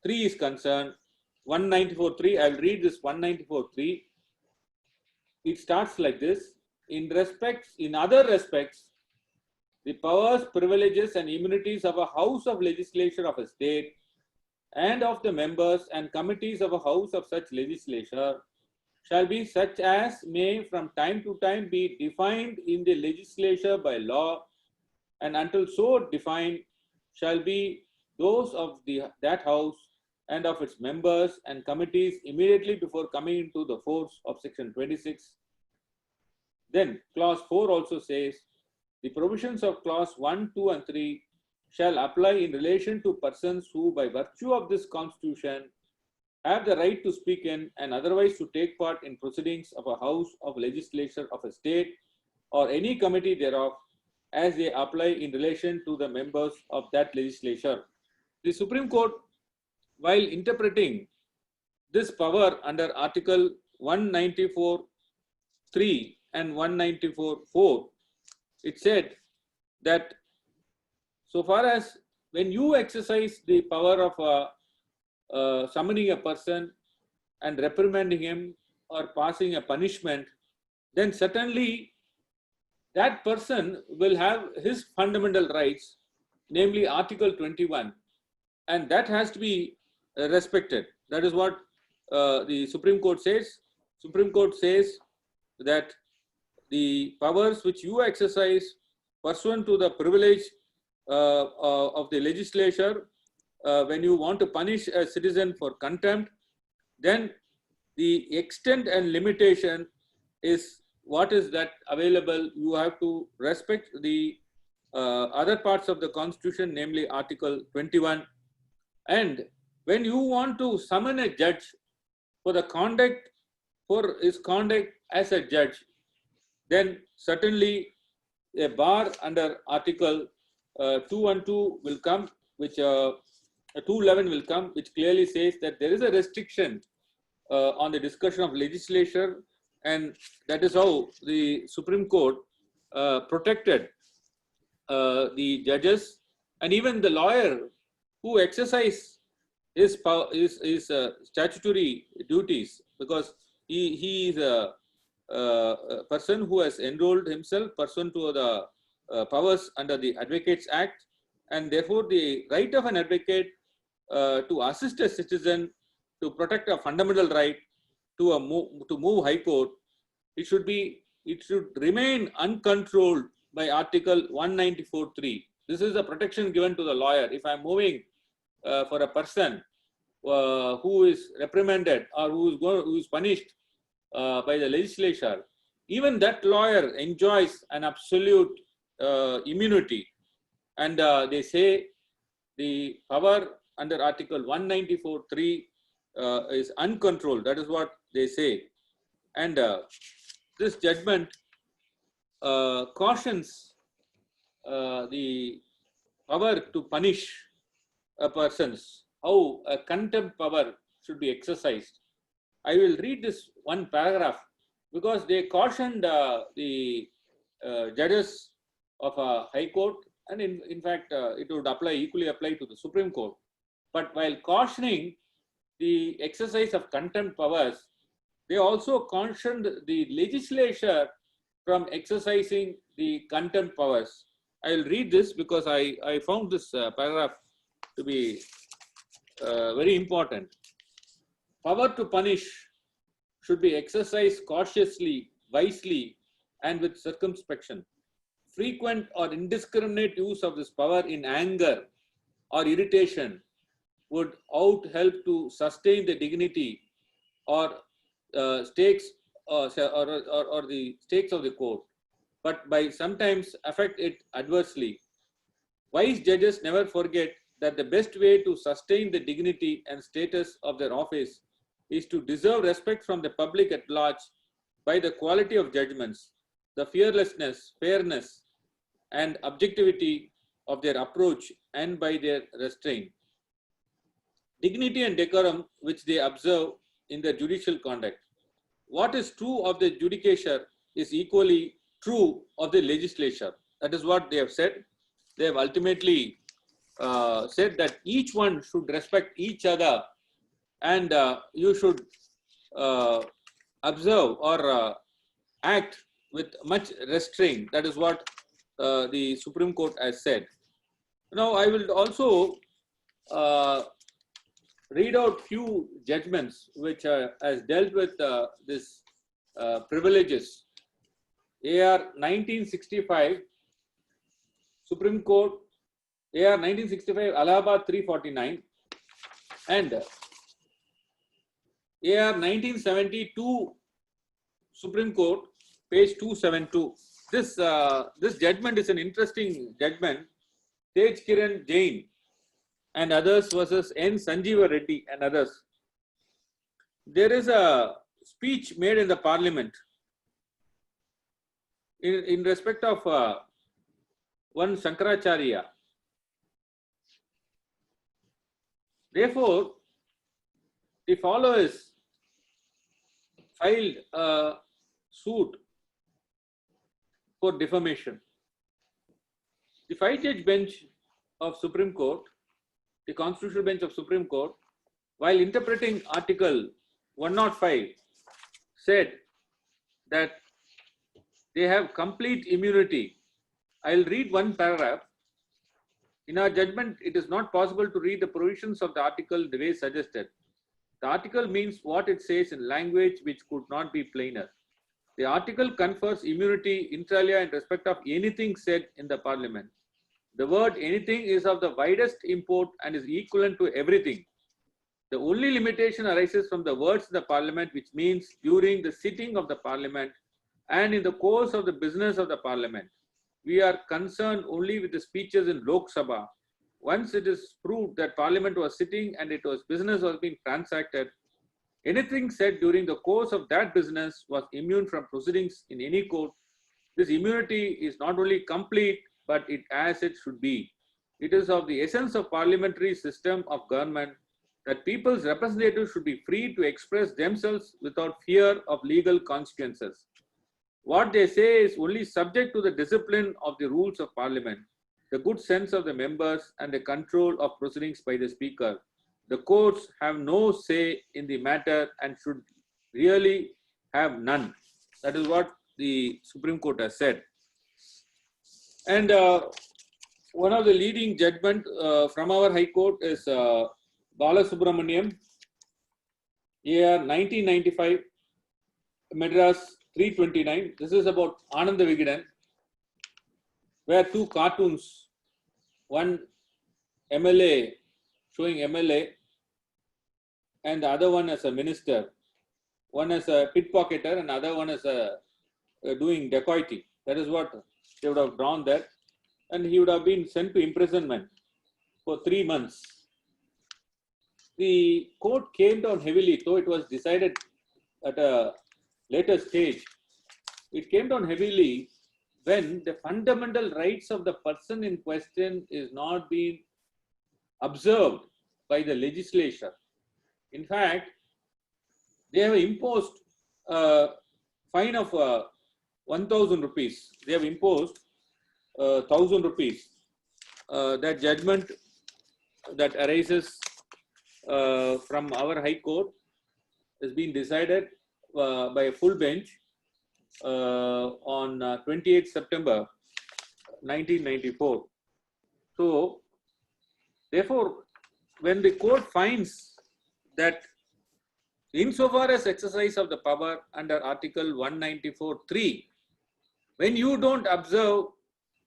is concerned, 194(3), I will read this 194(3). It starts like this: in other respects, the powers, privileges, and immunities of a house of legislature of a state and of the members and committees of a house of such legislature shall be such as may from time to time be defined in the legislature by law, and until so defined shall be those of that house and of its members and committees immediately before coming into the force of Section 26. Then Clause 4 also says, the provisions of Clause 1, 2, and 3 shall apply in relation to persons who, by virtue of this Constitution, have the right to speak in and otherwise to take part in proceedings of a house of legislature of a state or any committee thereof, as they apply in relation to the members of that legislature. The Supreme Court, while interpreting this power under Article 194(3) and 194(4), it said that so far as when you exercise the power of summoning a person and reprimanding him or passing a punishment, then certainly that person will have his fundamental rights, namely Article 21, and that has to be respected. That is what the Supreme Court says. Supreme Court says that the powers which you exercise pursuant to the privilege of the legislature, when you want to punish a citizen for contempt, then the extent and limitation is what is that available. You have to respect the other parts of the Constitution, namely Article 21. And when you want to summon a judge for the conduct, for his conduct as a judge, then certainly a bar under Article 212 will come, which 211 will come, which clearly says that there is a restriction on the discussion of legislature, and that is how the Supreme Court protected the judges and even the lawyer who exercise his power, his statutory duties, because he is a person who has enrolled himself pursuant to the powers under the Advocates Act, and therefore the right of an advocate to assist a citizen to protect a fundamental right to move High Court, it should remain uncontrolled by Article 194(3). This is the protection given to the lawyer. If I'm moving for a person who is reprimanded or who is punished by the legislature, even that lawyer enjoys an absolute immunity, and they say the power under Article 194(3) is uncontrolled. That is what they say, and this judgment cautions the power to punish a person's, how a contempt power should be exercised. I will read this one paragraph because they cautioned the judges of a High Court, and in fact it would equally apply to the Supreme Court. But while cautioning the exercise of contempt powers, they also cautioned the legislature from exercising the contempt powers. I will read this because I found this paragraph to be very important. Power to punish should be exercised cautiously, wisely, and with circumspection. Frequent or indiscriminate use of this power in anger or irritation would help to sustain the dignity or stakes or the stakes of the court, but by sometimes affect it adversely. Wise judges never forget that the best way to sustain the dignity and status of their office is to deserve respect from the public at large by the quality of judgments, the fearlessness, fairness, and objectivity of their approach, and by their restraint. Dignity and decorum which they observe in their judicial conduct. What is true of the judicature is equally true of the legislature. That is what they have said. They have ultimately said that each one should respect each other, and you should observe or act with much restraint. That is what the Supreme Court has said. Now, I will also read out few judgments which has dealt with this privileges. AR 1965, Supreme Court, AR 1965, Allahabad 349, and AR 1972, Supreme Court, page 272. This judgment is an interesting judgment. Tej Kiran Jain and others versus N. Sanjeeva Reddy and others. There is a speech made in the parliament in respect of one Shankaracharya. Therefore, the followers filed a suit for defamation. The 5-judge bench of Supreme Court, the constitutional bench of Supreme Court, while interpreting Article 105, said that they have complete immunity. I'll read one paragraph. In our judgment, it is not possible to read the provisions of the article the way suggested. The article means what it says in language which could not be plainer. The article confers immunity inter alia in respect of anything said in the parliament. The word anything is of the widest import and is equivalent to everything. The only limitation arises from the words in the parliament, which means during the sitting of the parliament and in the course of the business of the parliament. We are concerned only with the speeches in Lok Sabha. Once it is proved that parliament was sitting and business was being transacted, anything said during the course of that business was immune from proceedings in any court. This immunity is not only complete, but as it should be. It is of the essence of parliamentary system of government that people's representatives should be free to express themselves without fear of legal consequences. What they say is only subject to the discipline of the rules of parliament, the good sense of the members, and the control of proceedings by the speaker. The courts have no say in the matter and should really have none. That is what the Supreme Court has said. And one of the leading judgment from our High Court is Balasubramaniam, year 1995, Madras 329. This is about Ananda Vigadan, where two cartoons, one MLA showing MLA and the other one as a minister, one as a pickpocketer and other one as a doing dacoity. That is what they would have drawn there, and he would have been sent to imprisonment for 3 months. The court came down heavily, though it was decided at a later stage. It came down heavily when the fundamental rights of the person in question is not being observed by the legislature. In fact, they have imposed a fine of 1,000 rupees. They have imposed 1,000 rupees. That judgment that arises from our High Court has been decided by a full bench on 28 September 1994. So, therefore, when the court finds that insofar as exercise of the power under Article 194(3), when you don't observe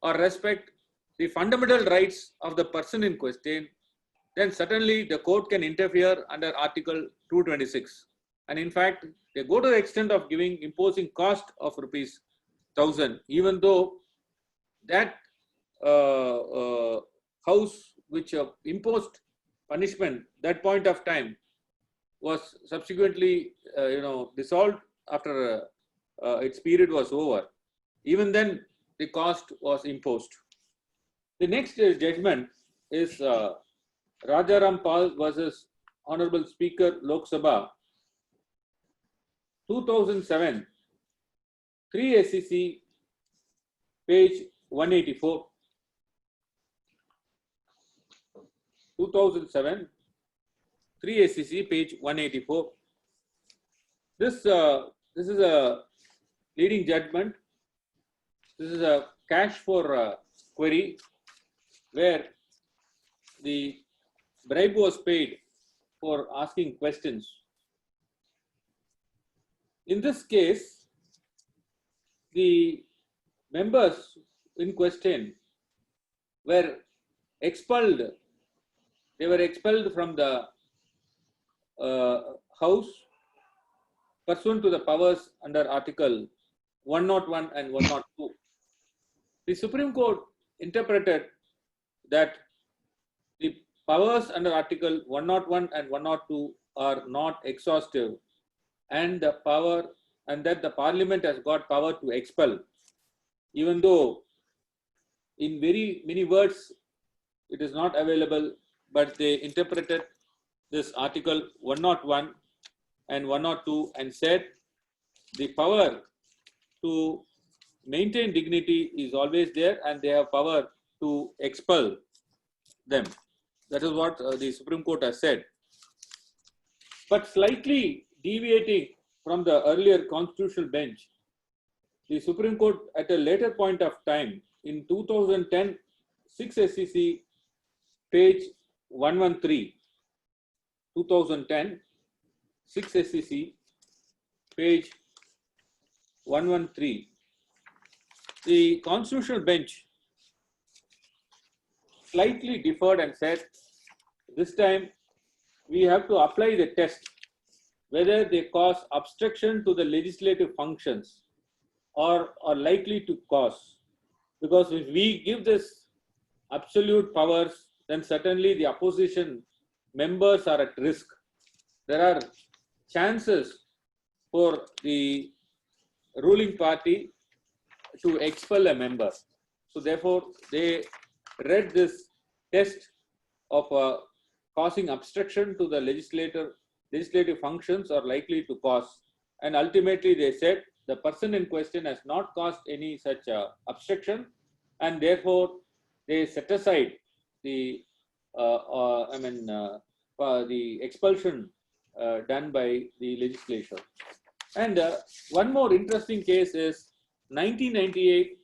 or respect the fundamental rights of the person in question, then certainly the court can interfere under Article 226. And in fact, they go to the extent of imposing cost of rupees 1,000, even though that house which imposed punishment that point of time was subsequently dissolved after its period was over. Even then, the cost was imposed. The next judgment is Rajaram Pal versus Honorable Speaker Lok Sabha, 2007, 3 SCC, page 184. 2007, 3 SCC, page 184. This is a leading judgment. This is a cash for query where the bribe was paid for asking questions. In this case, the members in question were expelled. They were expelled from the House pursuant to the powers under Article 101 and 102. The Supreme Court interpreted that the powers under Article 101 and 102 are not exhaustive, and that the Parliament has got power to expel, even though in very many words it is not available, but they interpreted this Article 101 and 102 and said the power to maintain dignity is always there and they have power to expel them. That is what the Supreme Court has said. But slightly deviating from the earlier constitutional bench, the Supreme Court at a later point of time in 2010, 6 SCC, page 113, 2010, 6 SCC, page 113. The constitutional bench slightly differed and said, this time we have to apply the test whether they cause obstruction to the legislative functions or are likely to cause. Because if we give this absolute powers, then certainly the opposition members are at risk. There are chances for the ruling party to expel a member. So therefore, they read this test of causing obstruction to the legislative functions are likely to cause. And ultimately, they said the person in question has not caused any such obstruction, and therefore they set aside the the expulsion done by the legislature. And one more interesting case is 1998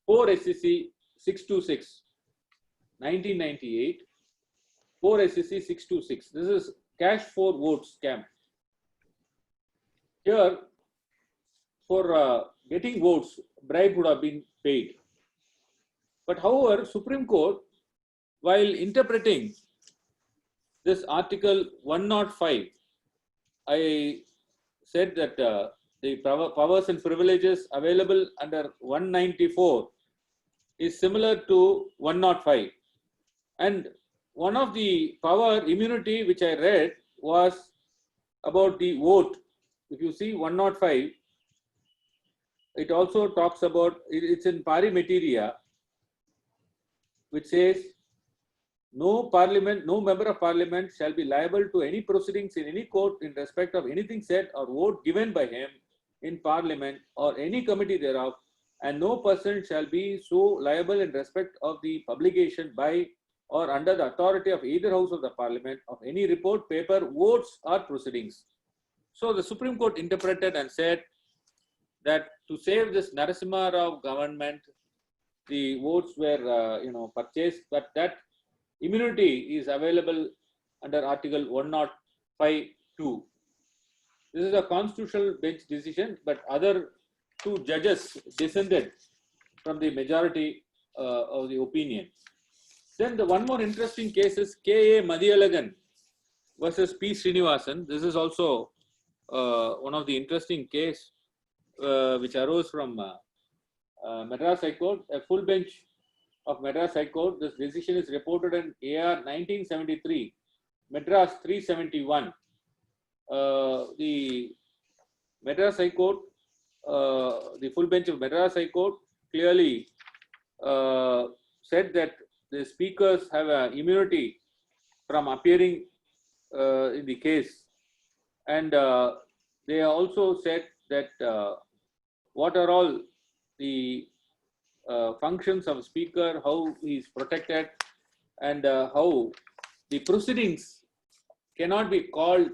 4 SEC 626. 1998 4 SEC 626. This is cash for votes scam. Here, for getting votes, bribe would have been paid. But however, Supreme Court, while interpreting this Article 105, I said that the powers and privileges available under 194 is similar to 105. And one of the power immunity which I read was about the vote. If you see 105, it also talks about, it's in pari materia, which says no member of parliament shall be liable to any proceedings in any court in respect of anything said or vote given by him in parliament or any committee thereof, and no person shall be so liable in respect of the publication by or under the authority of either house of the parliament of any report, paper, votes or proceedings. So the Supreme Court interpreted and said that to save this Narasimha Rao government, the votes were purchased, but that immunity is available under Article 105(2). This is a constitutional bench decision, but other two judges dissented from the majority of the opinion. Then the one more interesting case is K.A. Madhyalagan versus P. Srinivasan. This is also one of the interesting case which arose from Madras High Court, a full bench of Madras High Court. This decision is reported in AR 1973, Madras 371. The Madras High Court, the full bench of Madras High Court clearly said that the speakers have immunity from appearing in the case, and they also said that what are all the functions of speaker, how he is protected, and how the proceedings cannot be called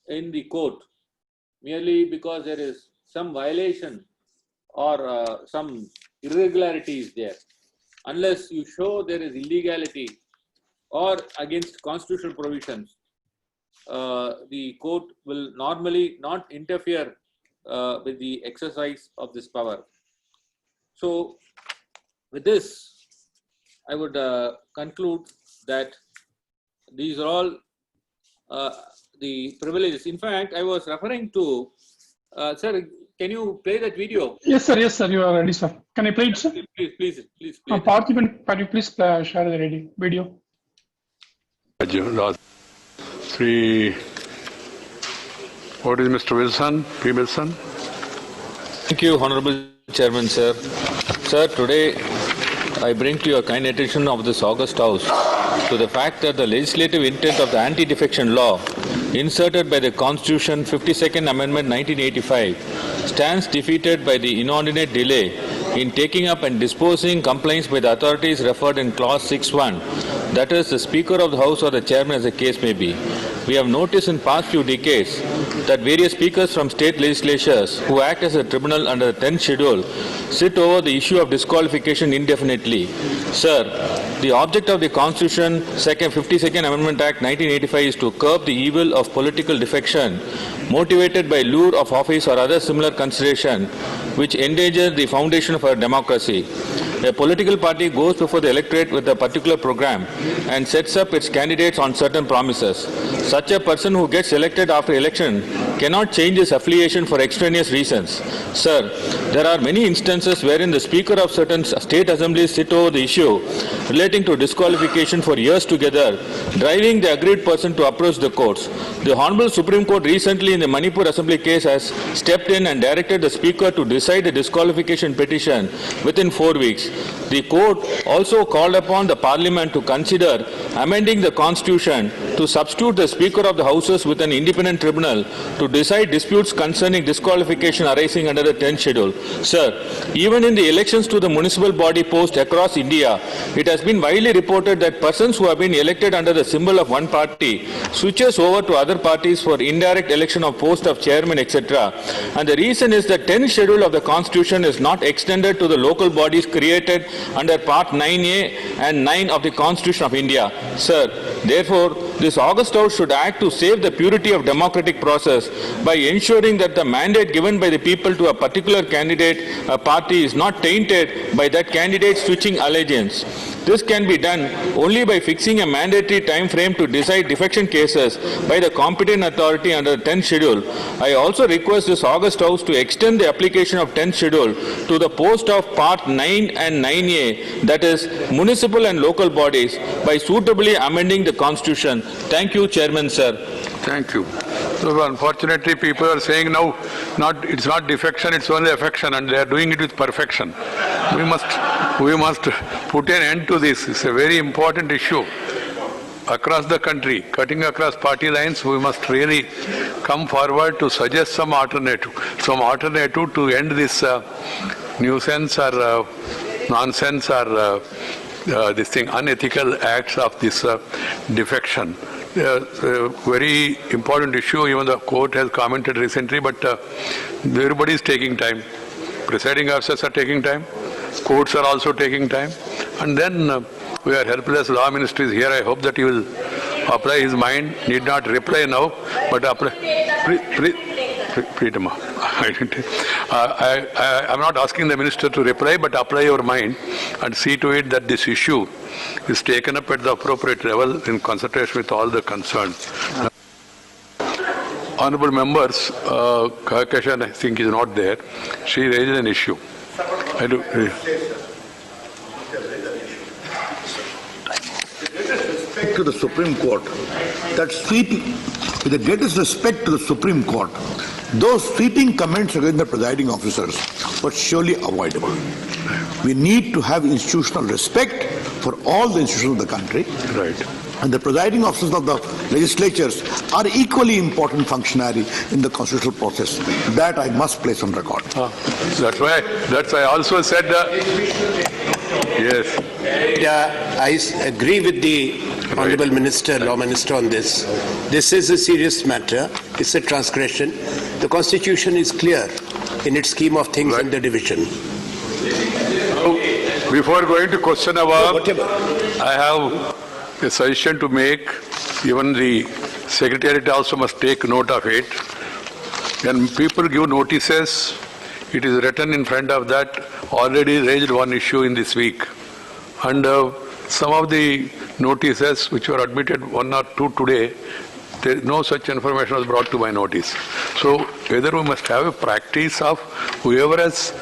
in the court merely because there is some violation or some irregularity is there. Unless you show there is illegality or against constitutional provisions, the court will normally not interfere with the exercise of this power. So with this, I would conclude that these are all the privileges. In fact, I was referring to, sir, can you play that video? Yes, sir, you are ready, sir. Can I play it, sir? Please play Parthiban, can you please share the video? What is Mr. Wilson, P. Wilson? Thank you, Honorable Chairman, sir. Sir, today I bring to your kind attention of this August House to the fact that the legislative intent of the anti-defection law inserted by the Constitution 52nd Amendment 1985 stands defeated by the inordinate delay in taking up and disposing complaints by the authorities referred in Clause 6.1, that is, the Speaker of the House or the Chairman as the case may be. We have noticed in past few decades that various speakers from state legislatures who act as a tribunal under the 10th schedule sit over the issue of disqualification indefinitely. Sir, the object of the Constitution 52nd Amendment Act 1985 is to curb the evil of political defection motivated by lure of office or other similar consideration which endanger the foundation of our democracy. A political party goes before the electorate with a particular program and sets up its candidates on certain promises. Such a person who gets elected after election cannot change his affiliation for extraneous reasons. Sir, there are many instances wherein the Speaker of certain state assemblies sit over the issue relating to disqualification for years together, driving the aggrieved person to approach the courts. The Honorable Supreme Court recently in the Manipur Assembly case has stepped in and directed the Speaker to decide the disqualification petition within 4 weeks. The court also called upon the Parliament to consider amending the Constitution to substitute the Speaker of the Houses with an independent tribunal to decide disputes concerning disqualification arising under the 10th schedule. Sir, even in the elections to the municipal body post across India, it has been widely reported that persons who have been elected under the symbol of one party switches over to other parties for indirect election of post of chairman, etc. And the reason is that 10th schedule of the Constitution is not extended to the local bodies created under Part 9A and 9 of the Constitution of India. Sir, therefore, this August House should act to save the purity of democratic process by ensuring that the mandate given by the people to a particular candidate, a party, is not tainted by that candidate switching allegiance. This can be done only by fixing a mandatory time frame to decide defection cases by the competent authority under the 10th schedule. I also request this August House to extend the application of 10th schedule to the post of Part 9 and 9A, that is, municipal and local bodies, by suitably amending the Constitution. Thank you, Chairman, sir. Thank you. So unfortunately, people are saying now, it's not defection, it's only affection, and they are doing it with perfection. We must put an end to this. It's a very important issue across the country, cutting across party lines. We must really come forward to suggest some alternative to end this nuisance or nonsense or this thing, unethical acts of this defection. A very important issue. Even the court has commented recently, but everybody is taking time. Presiding officers are taking time. Courts are also taking time. And then we are helpless. Law Ministry is here. I hope that he will apply his mind. Need not reply now, but apply. Freedom. I'm not asking the minister to reply, but apply your mind and see to it that this issue is taken up at the appropriate level in consultation with all the concerned. Honorable members, Kahakashan, I think, is not there. She raised an issue. To the Supreme Court, that sweeping, with the greatest respect to the Supreme Court, those sweeping comments against the presiding officers were surely avoidable. We need to have institutional respect for all the institutions of the country. Right. And the presiding officers of the legislatures are equally important functionary in the constitutional process. That I must place on record. That's why I also said yes. I agree with the Honorable Minister, Law Minister, on this. This is a serious matter. It's a transgression. The Constitution is clear in its scheme of things and the division. Before going to question hour, I have a suggestion to make. Even the Secretariat also must take note of it. When people give notices, it is written in front of that, already raised one issue in this week. And some of the notices which were admitted, 1 or 2 today, no such information was brought to my notice. So whether we must have a practice of whoever has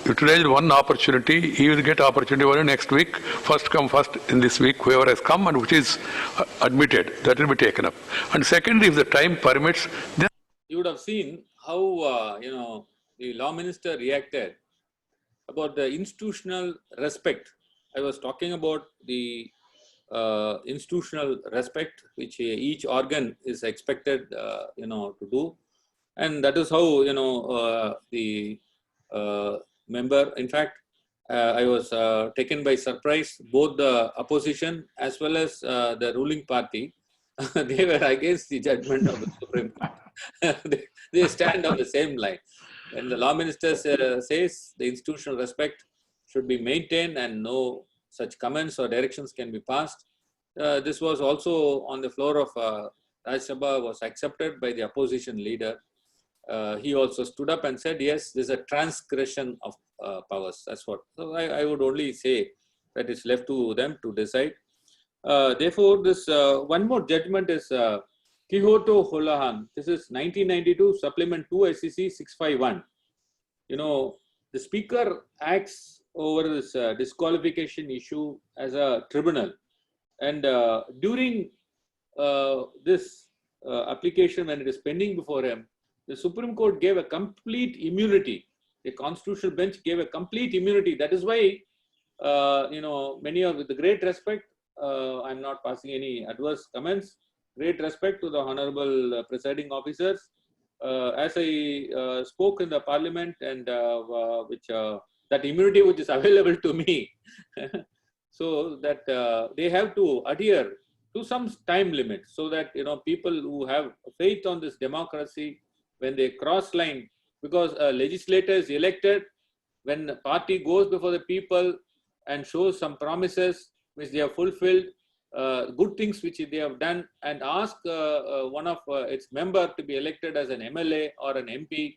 utilized one opportunity, he will get opportunity only next week. First come first in this week, whoever has come and which is admitted, that will be taken up. And secondly, if the time permits, then You would have seen how the Law Minister reacted about the institutional respect. I was talking about the institutional respect which each organ is expected to do, and that is how the member, in fact, I was taken by surprise. Both the opposition as well as the ruling party, they were against the judgment of the Supreme Court. They stand on the same line. When the Law Minister says the institutional respect should be maintained and no such comments or directions can be passed, this was also on the floor of Rajya Sabha was accepted by the opposition leader. he also stood up and said, yes, there's a transgression of powers. That's what. So I would only say that it's left to them to decide. Therefore, this one more judgment is Kihoto Holohan. This is 1992, Supplement 2 SCC 651. You know, the Speaker acts over this disqualification issue as a tribunal. And during this application, when it is pending before him, the Supreme Court gave a complete immunity. The constitutional bench gave a complete immunity. That is why, you know, many of, with the great respect, I'm not passing any adverse comments. Great respect to the honorable presiding officers. As I spoke in the parliament, and that immunity which is available to me, so that they have to adhere to some time limit, so that, you know, people who have faith on this democracy, when they cross line, because a legislator is elected, when the party goes before the people and shows some promises which they have fulfilled, good things which they have done, and ask one of its member to be elected as an MLA or an MP,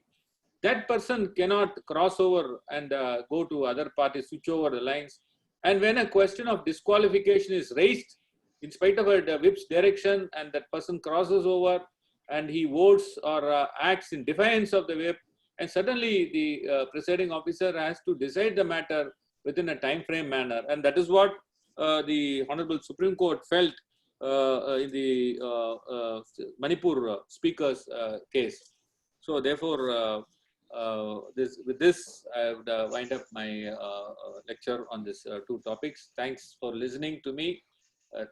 that person cannot cross over and go to other parties, switch over the lines. And when a question of disqualification is raised, in spite of a whip's direction, and that person crosses over and he votes or acts in defiance of the whip, and suddenly the presiding officer has to decide the matter within a time frame manner. And that is what the Honorable Supreme Court felt in the Manipur Speaker's case. So therefore, with this, I would wind up my lecture on these two topics. Thanks for listening to me.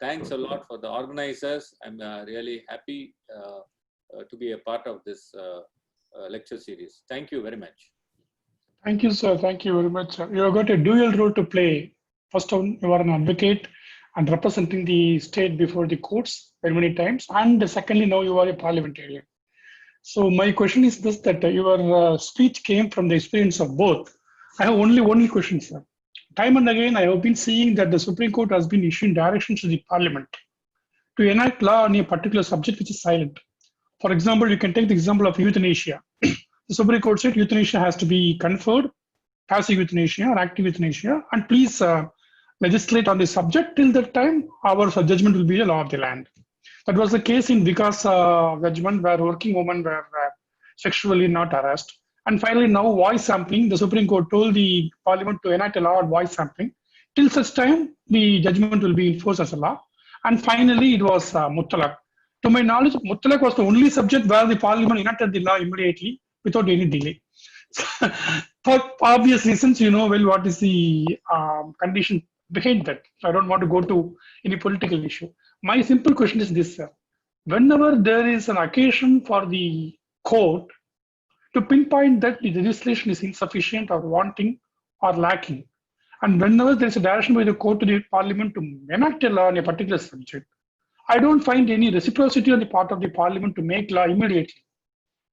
Thanks a lot for the organizers. I'm really happy to be a part of this lecture series. Thank you very much. Thank you, sir. Thank you very much. You have got a dual role to play. First of all, you are an advocate and representing the state before the courts many times. And secondly, now you are a parliamentarian. So my question is this, that your speech came from the experience of both. I have only one question, sir. Time and again, I have been seeing that the Supreme Court has been issuing directions to the Parliament to enact law on a particular subject which is silent. For example, you can take the example of euthanasia. The Supreme Court said euthanasia has to be conferred, passive euthanasia or active euthanasia, and please legislate on the subject. Till that time, our judgment will be the law of the land. That was the case in Vikas judgment, where working women were sexually not harassed. And finally, now voice sampling, the Supreme Court told the Parliament to enact a law on voice sampling. Till such time, the judgment will be enforced as a law. And finally, it was Muttalaq. To my knowledge, Muttalaq was the only subject where the Parliament enacted the law immediately without any delay. For obvious reasons, you know well what is the condition behind that. So I don't want to go to any political issue. My simple question is this, sir. Whenever there is an occasion for the court to pinpoint that the legislation is insufficient or wanting or lacking, and whenever there is a direction by the court to the Parliament to enact a law on a particular subject, I don't find any reciprocity on the part of the Parliament to make law immediately.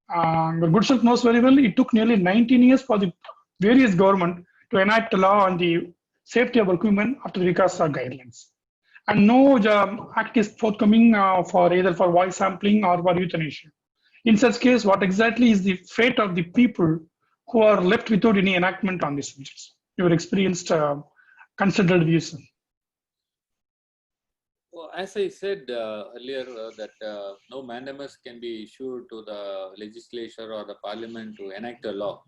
The good self knows very well, it took nearly 19 years for the various government to enact a law on the safety of work women after the Vikas guidelines. And no act is forthcoming for either for voice sampling or for euthanasia. In such case, what exactly is the fate of the people who are left without any enactment on these subjects? Your experienced, considered views. Well, as I said earlier, that no mandamus can be issued to the legislature or the Parliament to enact a law.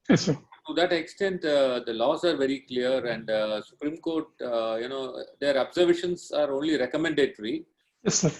Yes, sir. To that extent, the laws are very clear, and Supreme Court, you know, their observations are only recommendatory. Yes, sir.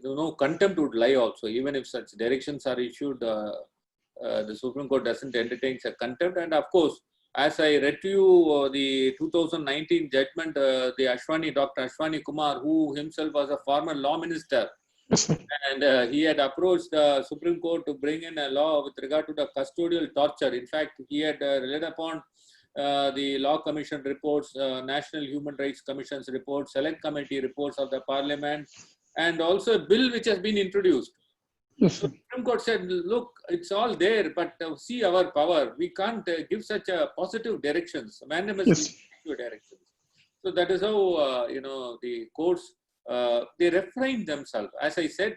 No contempt would lie also, even if such directions are issued, the Supreme Court doesn't entertain a contempt. And of course, as I read to you the 2019 judgment, Dr. Ashwani Kumar, who himself was a former law minister, Yes, sir. and he had approached the Supreme Court to bring in a law with regard to the custodial torture. In fact, he had relied upon the Law Commission reports, National Human Rights Commission's reports, Select Committee reports of the Parliament, and also a bill which has been introduced. Yes, So sir. the Supreme Court said, look, it's all there, but see our power. We can't give such positive directions, mandamus Yes. directions. So that is how, you know, the courts, they refrain themselves. As I said,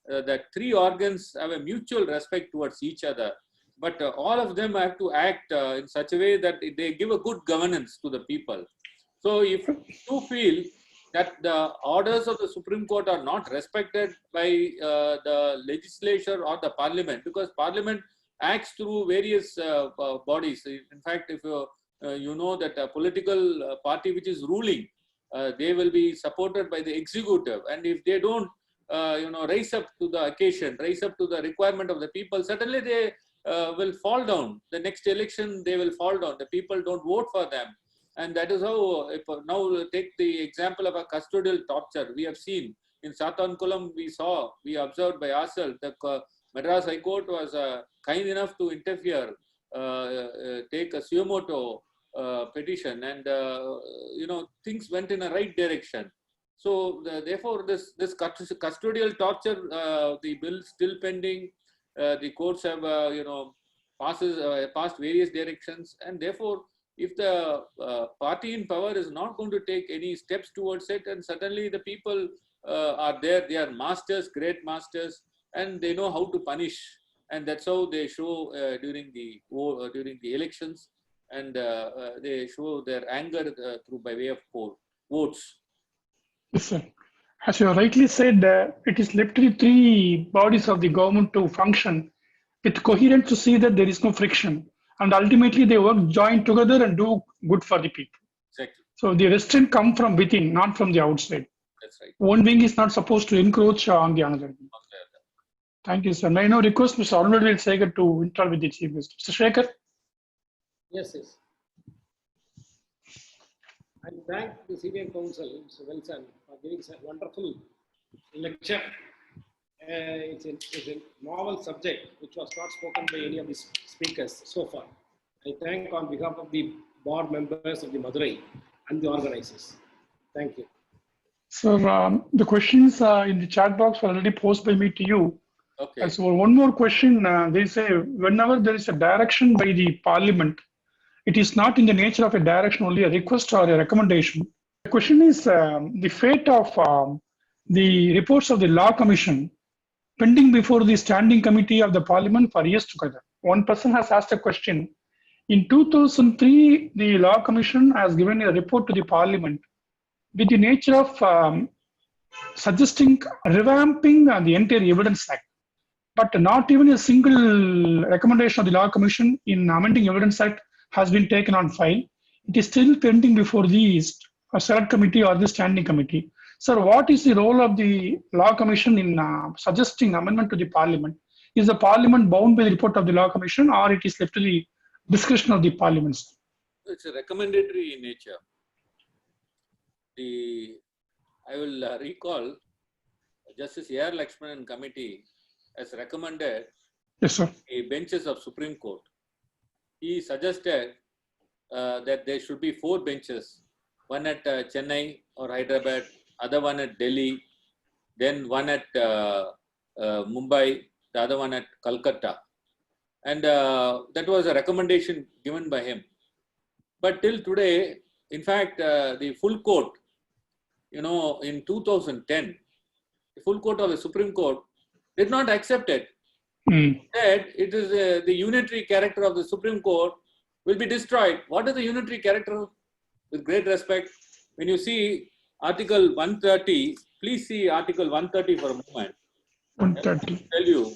that three organs have a mutual respect towards each other, but all of them have to act in such a way that they give a good governance to the people. So if you feel that the orders of the Supreme Court are not respected by the legislature or the parliament, because parliament acts through various bodies. In fact, if you know that a political party which is ruling, they will be supported by the executive, and if they don't rise up to the occasion, rise up to the requirement of the people, certainly they will fall down. The next election they will fall down. The people don't vote for them. And that is how, now take the example of a custodial torture. We have seen in Satankulam, we observed by ourselves, the Madras High Court was kind enough to interfere, take a suo motu petition, and things went in a right direction. So therefore, this custodial torture, the bill is still pending. The courts have passed various directions, and therefore, if the party in power is not going to take any steps towards it, and certainly the people are there, they are masters, great masters, and they know how to punish, and that's how they show during the elections, and they show their anger through by way of votes. Yes, sir. As you rightly said, it is left to the three bodies of the government to function with coherence to see that there is no friction. And ultimately, they work join together and do good for the people. Exactly. So the restraint come from within, not from the outside. That's right. One wing is not supposed to encroach on the another. Thank you, sir. May I now request Mr. Arunadil Sekhar to interact with the Chief Minister. Mr. Sekhar? Yes. I thank the CBI Council, Mr. Wilson, for giving a wonderful lecture. It's a novel subject which was not spoken by any of the speakers so far. I thank on behalf of the board members of the Madurai and the organizers. Thank you. So the questions in the chat box were already posed by me to you. Okay. So one more question. They say whenever there is a direction by the parliament, it is not in the nature of a direction, only a request or a recommendation. The question is the fate of the reports of the Law Commission pending before the Standing Committee of the Parliament for years together. One person has asked a question. In 2003, the Law Commission has given a report to the Parliament with the nature of suggesting revamping the entire Evidence Act. But not even a single recommendation of the Law Commission in amending Evidence Act has been taken on file. It is still pending before the Select Committee or the Standing Committee. Sir, what is the role of the Law Commission in suggesting amendment to the Parliament? Is the Parliament bound by the report of the Law Commission, or it is left to the discretion of the Parliament? It's a recommendatory in nature. I will recall Justice A.R. Lakshmanan Committee has recommended Yes, sir. the benches of Supreme Court. He suggested that there should be 4 benches, one at Chennai or Hyderabad, other one at Delhi, then one at Mumbai, the other one at Calcutta. And that was a recommendation given by him. But till today, in fact, the full court, in 2010, the full court of the Supreme Court did not accept it. Instead, it is the unitary character of the Supreme Court will be destroyed. What is the unitary character? With great respect, when you see Article 130, please see Article 130 for a moment. 130. I will tell you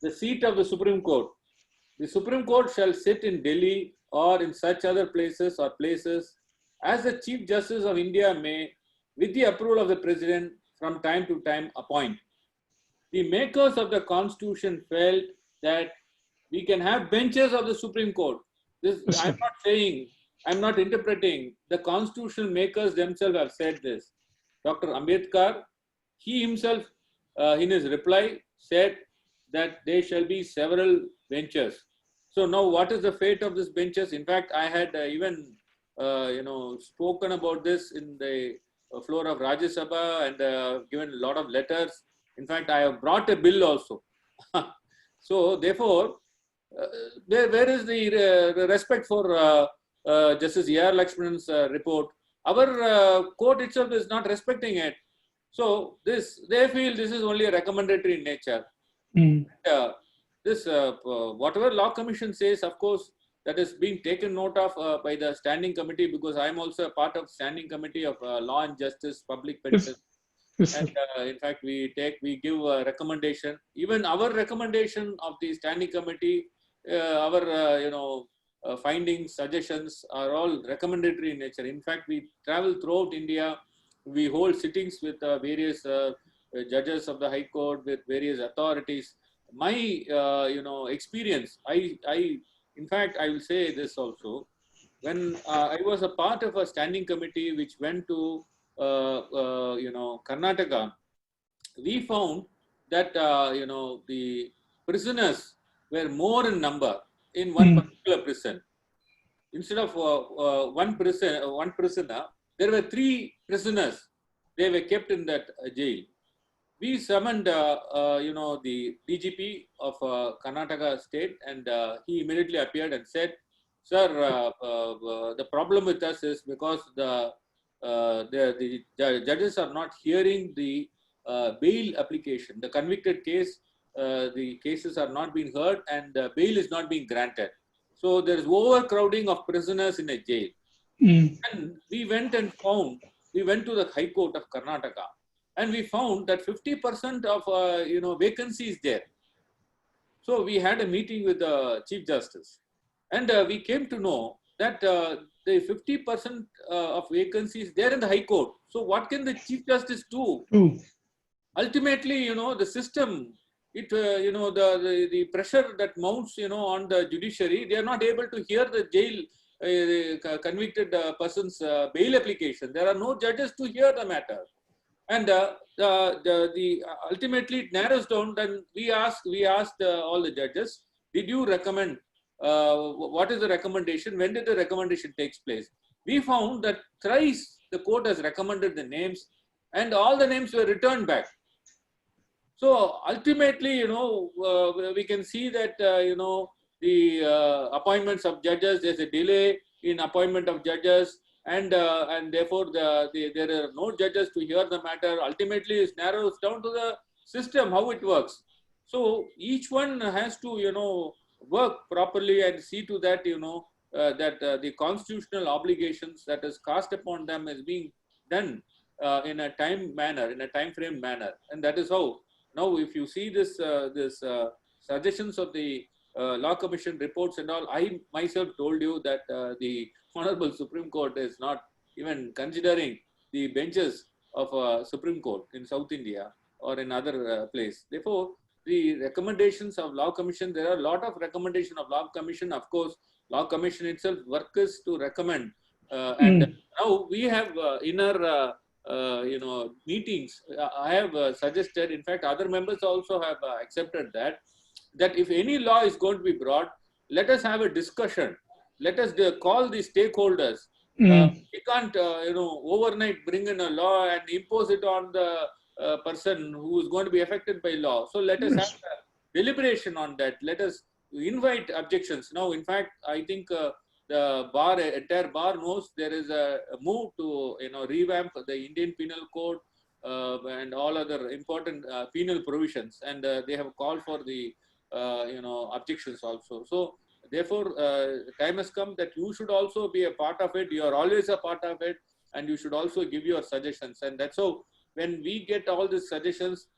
the seat of the Supreme Court. The Supreme Court shall sit in Delhi or in such other places or places as the Chief Justice of India may, with the approval of the President, from time to time appoint. The makers of the Constitution felt that we can have benches of the Supreme Court. This, I'm not saying, I'm not interpreting. The Constitution makers themselves have said this. Dr. Ambedkar, he himself, in his reply, said that there shall be several benches. So now, what is the fate of these benches? In fact, I had even, spoken about this in the floor of Rajya Sabha and given a lot of letters. In fact, I have brought a bill also. So, therefore, where is the respect for Justice A.R. Lakshmanan's report? Our court itself is not respecting it. So they feel this is only a recommendatory in nature. Mm. Whatever law commission says, of course, that is being taken note of by the standing committee, because I am also a part of standing committee of law and justice, public pension. Yes, sir. And in fact, we give a recommendation. Even our recommendation of the standing committee, our findings, suggestions are all recommendatory in nature. In fact, we travel throughout India. We hold sittings with various judges of the High Court, with various authorities. My experience, in fact, I will say this also. When I was a part of a standing committee which went to Karnataka, we found that the prisoners were more in number in one particular prison. Instead of one prisoner, there were 3 prisoners. They were kept in that jail. We summoned the DGP of Karnataka state, and he immediately appeared and said, "Sir, the problem with us is because the judges are not hearing the bail application. The convicted case, the cases are not being heard, and bail is not being granted. So there is overcrowding of prisoners in a jail." And we went to the High Court of Karnataka, and we found that 50% of vacancies there. So we had a meeting with the Chief Justice, and we came to know that the 50% of vacancies there in the High Court. So what can the Chief Justice do? Ultimately, the system, the pressure that mounts, on the judiciary, they are not able to hear the jail convicted person's bail application. There are no judges to hear the matter. And ultimately it narrows down. Then we asked all the judges, did you recommend, what is the recommendation? When did the recommendation takes place? We found that thrice the court has recommended the names, and all the names were returned back. So ultimately, we can see that, the appointments of judges, there's a delay in appointment of judges, and therefore there are no judges to hear the matter. Ultimately, it narrows down to the system, how it works. So each one has to, work properly and see to that, that the constitutional obligations that is cast upon them is being done in a time frame manner. And that is how, now if you see this suggestions of the Law Commission reports and all, I myself told you that the Honorable Supreme Court is not even considering the benches of Supreme Court in South India or in other place. Therefore, the recommendations of Law Commission, there are a lot of recommendation of Law Commission. Of course, Law Commission itself work is to recommend. And now we have in our meetings, I have suggested, in fact, other members also have accepted that if any law is going to be brought, let us have a discussion. Let us call the stakeholders. We can't, overnight bring in a law and impose it on the person who is going to be affected by law. So let us have a deliberation on that. Let us invite objections. Now, in fact, I think the entire bar knows there is a move to, revamp the Indian Penal Code and all other important penal provisions, and they have called for the objections also. So therefore, time has come that you should also be a part of it. You are always a part of it, and you should also give your suggestions. And that's how, when we get all these suggestions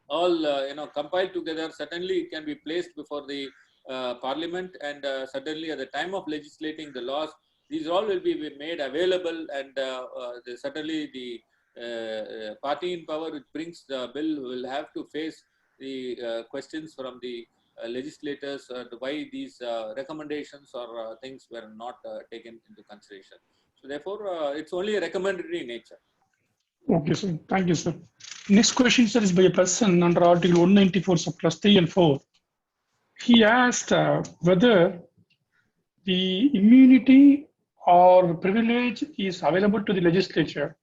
all compiled together, certainly it can be placed before the Parliament, and certainly at the time of legislating the laws, these all will be made available, and certainly the party in power which brings the bill will have to face the questions from the legislators why these recommendations or things were not taken into consideration. So therefore, it's only a recommendatory nature. Okay, sir. Thank you, sir. Next question, sir, is by a person under Article 194, subclass 3 and 4. He asked whether the immunity or privilege is available to the legislature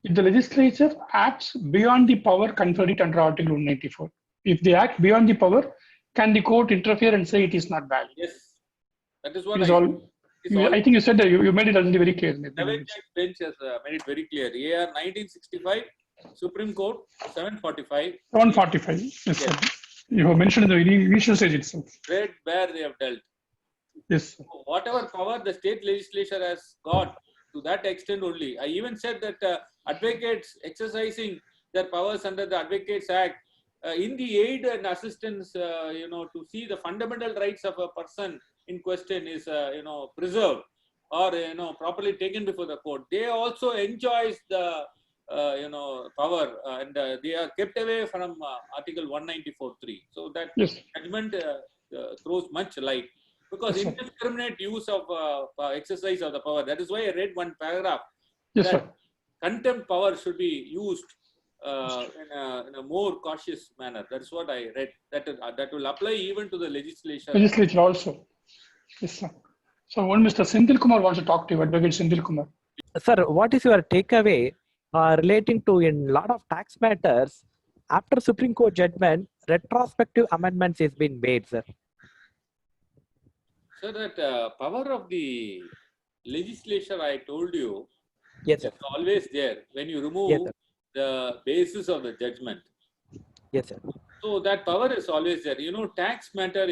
if the legislature acts beyond the power conferred under Article 194. If they act beyond the power, can the court interfere and say it is not valid? Yes, that is what I think you said that you made it already very clear. The bench has made it very clear. AR 1965 Supreme Court 745 145. Yes, sir. You have mentioned in the initial stage itself. read where they have dealt. Yes, sir. Whatever power the state legislature has got, to that extent only. I even said that advocates exercising their powers under the Advocates Act in the aid and assistance, to see the fundamental rights of a person in question is, preserved or, properly taken before the court. They also enjoys the, power and they are kept away from Article 194.3. So that Yes. judgment throws much light. Because Yes, sir. indiscriminate use of exercise of the power. That is why I read one paragraph. Yes, that sir. Contempt power should be used in a more cautious manner. That is what I read. That will apply even to the legislature. Legislature also. Yes, sir. So one Mr. Senthil Kumar wants to talk to you, Advocate Senthil Kumar. Sir, what is your takeaway relating to in lot of tax matters after Supreme Court judgment, retrospective amendments is being made, sir? So that power of the legislature, I told you, Yes, sir. is always there when you remove Yes, sir. the basis of the judgment. Yes, sir. So that power is always there. Tax matter,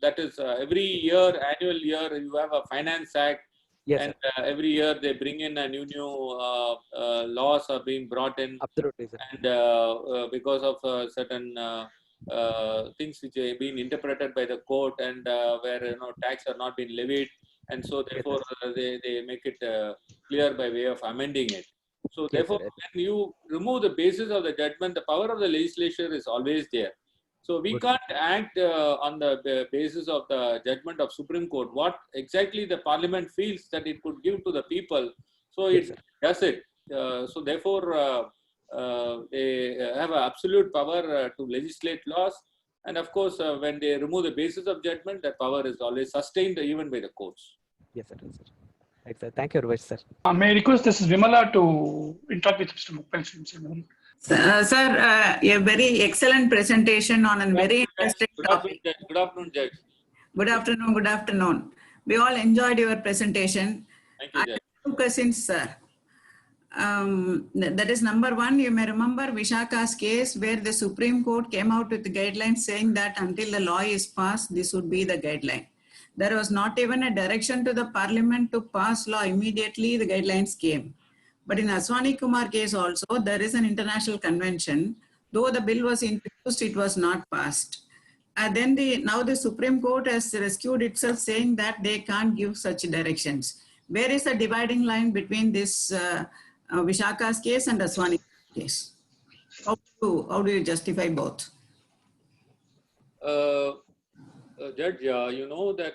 that is every year, annual year, you have a Finance Act. Yes, And sir. every year they bring in a new laws are being brought in. Absolutely, sir. And because of certain things which have been interpreted by the court and where tax are not been levied, and so therefore they make it clear by way of amending it. So Yes, therefore, sir. when you remove the basis of the judgment, the power of the legislature is always there. So we Good. can't act on the basis of the judgment of Supreme Court. What exactly the Parliament feels that it could give to the people, so Yes, it does it. So therefore, they have an absolute power to legislate laws. And of course, when they remove the basis of judgment, that power is always sustained even by the courts. Yes, sir. Yes, sir. Right, sir. Thank you very much, sir. May I request this is Vimala to interact with Mr. Mukul Singh. Sir, a very excellent presentation on a very interesting Good topic. afternoon, Judge. Good afternoon, good afternoon. We all enjoyed your presentation. Thank you, I Judge. have 2 questions, sir. That is number 1, you may remember Vishaka's case where the Supreme Court came out with the guidelines saying that until the law is passed, this would be the guideline. There was not even a direction to the Parliament to pass law. Immediately the guidelines came. But in Aswani Kumar case also, there is an international convention. Though the bill was introduced, it was not passed. Then now the Supreme Court has rescued itself saying that they can't give such directions. Where is the dividing line between this Vishaka's case and Aswani case? How do you justify both? Judge, you know that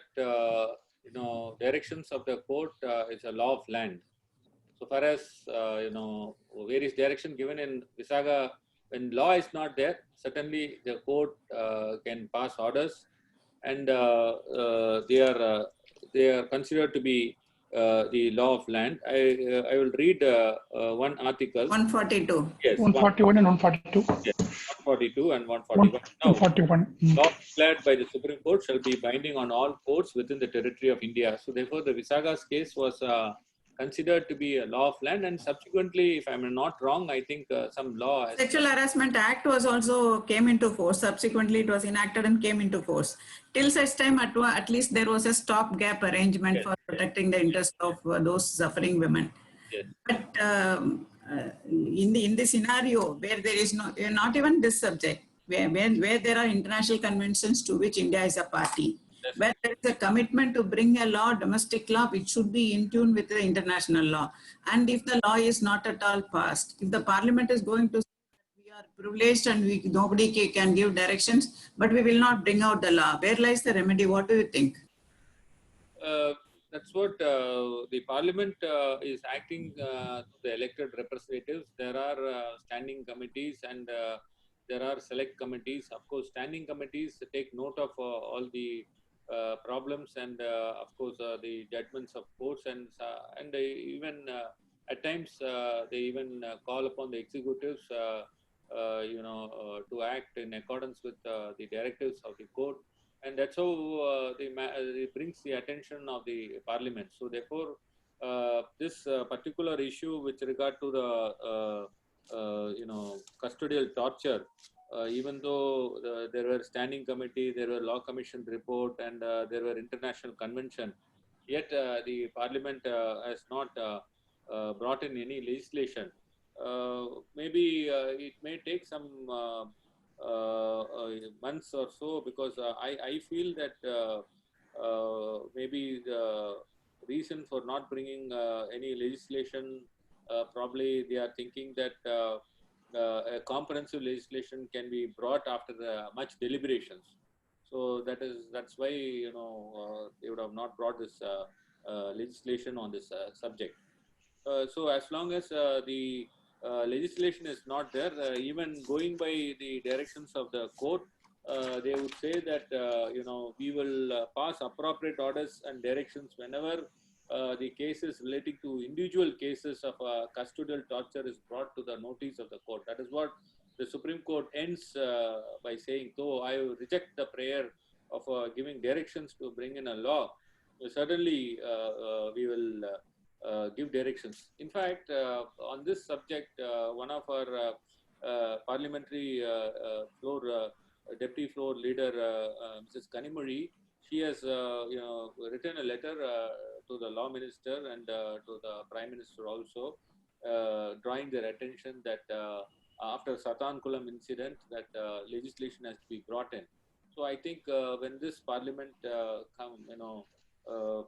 directions of the court is a law of land. So far as various direction given in Visaga, when law is not there, certainly the court can pass orders, and they are considered to be the law of land. I will read one article. 142. Yes, 141 and 142. Yes, 142 and 141. Now, 141. law declared by the Supreme Court shall be binding on all courts within the territory of India. So therefore, the Visaga's case was considered to be a law of land, and subsequently, if I'm not wrong, I think some law has... Sexual Harassment Act was also came into force. Subsequently, it was enacted and came into force. Till such time, at least there was a stopgap arrangement Yes, for protecting the interest of those suffering women. Yes. But in the scenario where there is not even this subject, where there are international conventions to which India is a party, where there is a commitment to bring a law, domestic law, which should be in tune with the international law. And if the law is not at all passed, if the Parliament is going to say that we are privileged and nobody can give directions, but we will not bring out the law, where lies the remedy? What do you think? That's what the Parliament is acting to the elected representatives. There are standing committees and there are select committees. Of course, standing committees take note of all the problems and of course the judgments of courts, and even at times they even call upon the executives to act in accordance with the directives of the court, and that's how it brings the attention of the Parliament. So therefore this particular issue with regard to the custodial torture, even though there were standing committee, there were law commission report, and there were international convention, yet the parliament has not brought in any legislation. Maybe it may take some months or so, because I feel that maybe the reason for not bringing any legislation, probably they are thinking that a comprehensive legislation can be brought after much deliberations. So that's why they would have not brought this legislation on this subject. So as long as the legislation is not there, even going by the directions of the court, they would say that we will pass appropriate orders and directions whenever the cases relating to individual cases of custodial torture is brought to the notice of the court. That is what the Supreme Court ends by saying. Though I reject the prayer of giving directions to bring in a law, certainly we will give directions. In fact, on this subject, one of our parliamentary floor deputy floor leader, Mrs. Kanimuri, she has written a letter to the law minister and to the prime minister also, drawing their attention that after Satankulam incident, that legislation has to be brought in. So I think when this parliament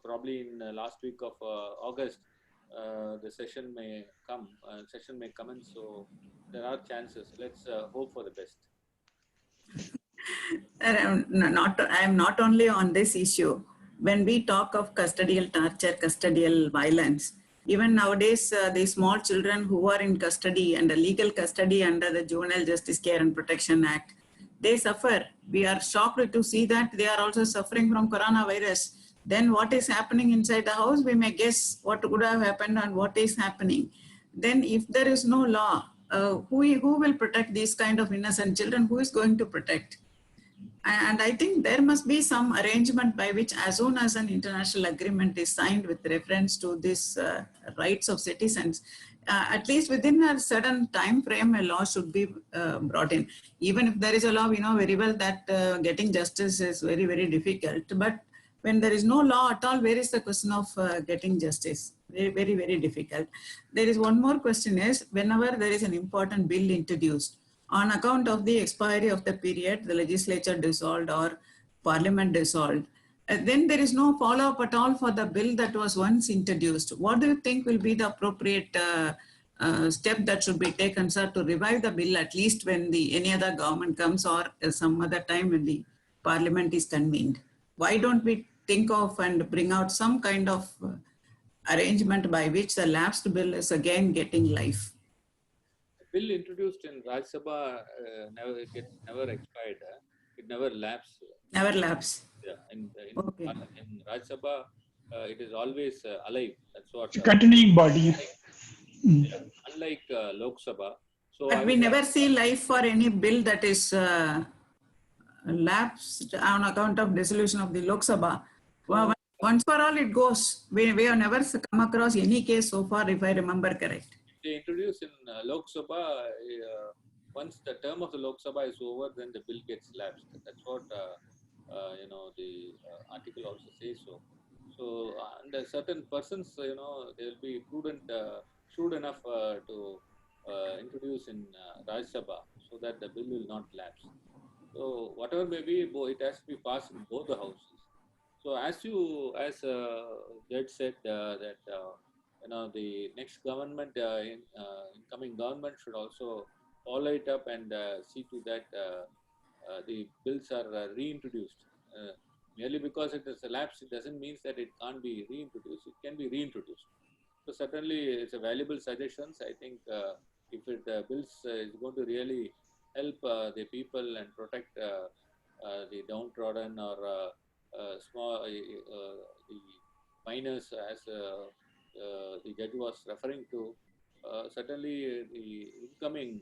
probably in the last week of August, the session may commence. So there are chances. Let's hope for the best. I am not only on this issue. When we talk of custodial torture, custodial violence, even nowadays, the small children who are in custody and legal custody under the Juvenile Justice Care and Protection Act, they suffer. We are shocked to see that they are also suffering from coronavirus. Then what is happening inside the house, we may guess what would have happened and what is happening. Then if there is no law, who will protect these kind of innocent children? Who is going to protect? And I think there must be some arrangement by which, as soon as an international agreement is signed with reference to this rights of citizens, at least within a certain time frame, a law should be brought in. Even if there is a law, we know very well that getting justice is very, very difficult. But when there is no law at all, where is the question of getting justice? Very, very, very difficult. There is one more question is, whenever there is an important bill introduced, on account of the expiry of the period, the legislature dissolved or parliament dissolved, then there is no follow-up at all for the bill that was once introduced. What do you think will be the appropriate step that should be taken, sir, to revive the bill, at least when any other government comes or some other time when the parliament is convened? Why don't we think of and bring out some kind of arrangement by which the lapsed bill is again getting life? Bill introduced in Rajya Sabha never expired. It never lapsed. Never lapse. Yeah, in Okay. Rajya Sabha, it is always alive. That's what. It's a continuing body. Unlike Lok Sabha. So But we never see life for any bill that is lapsed on account of dissolution of the Lok Sabha. Well, once for all it goes. We have never come across any case so far, if I remember correct. They introduced in Lok Sabha, once the term of the Lok Sabha is over, then the bill gets lapsed. That's what the article also says so. So under certain persons, they will be prudent, shrewd enough to introduce in Rajya Sabha so that the bill will not lapse. So whatever may be, it has to be passed in both the houses. So as Judge said that the next government, incoming government should also follow it up and see to that the bills are reintroduced. Merely because it is a lapse, it doesn't mean that it can't be reintroduced. It can be reintroduced. So certainly it's a valuable suggestions. I think if the bills is going to really help the people and protect the downtrodden or small the minors, as the judge was referring to, certainly the incoming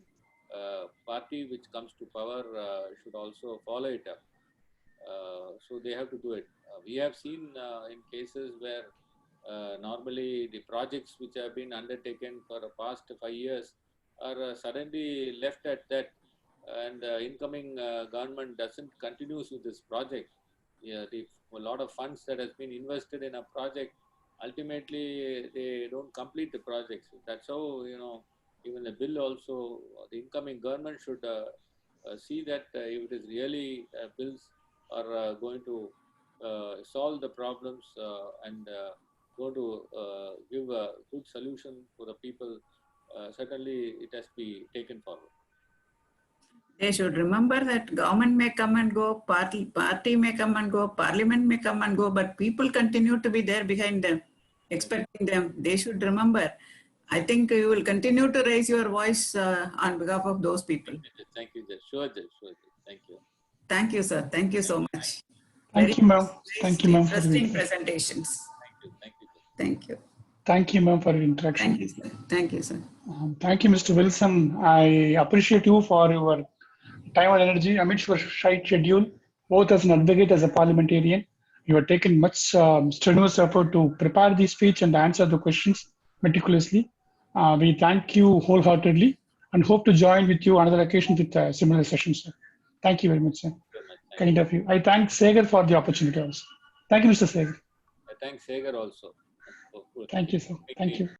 party which comes to power should also follow it up. So they have to do it. We have seen in cases where normally the projects which have been undertaken for the past 5 years are suddenly left at that, and incoming government doesn't continue with this project. Yeah, a lot of funds that has been invested in a project, ultimately they don't complete the projects. That's how, even the bill also, the incoming government should see that if it is really bills are going to solve the problems and going to give a good solution for the people, certainly it has to be taken forward. They should remember that government may come and go, party may come and go, parliament may come and go, but people continue to be there behind them, expecting them. They should remember. I think you will continue to raise your voice on behalf of those people. Thank you, Judge. Sure, Judge. Sure, Judge. Thank you. Thank you, sir. Thank you so much. Thank you, ma'am. Thank you, ma'am, for Interesting the presentations. Thank you, Judge. Thank you. thank you, ma'am, for your interaction. Thank you, sir. Thank you, sir. Thank you, Mr. Wilson. I appreciate you for your time and energy amidst your tight schedule, both as an advocate as a parliamentarian. You have taken much strenuous effort to prepare the speech and answer the questions meticulously. We thank you wholeheartedly and hope to join with you another occasion with similar sessions, sir. Thank you very much, sir. Kind of you. I thank Sagar for the opportunity also. Thank you, Mr. Sagar. I thank Sagar also. Thank you, sir. Thank you.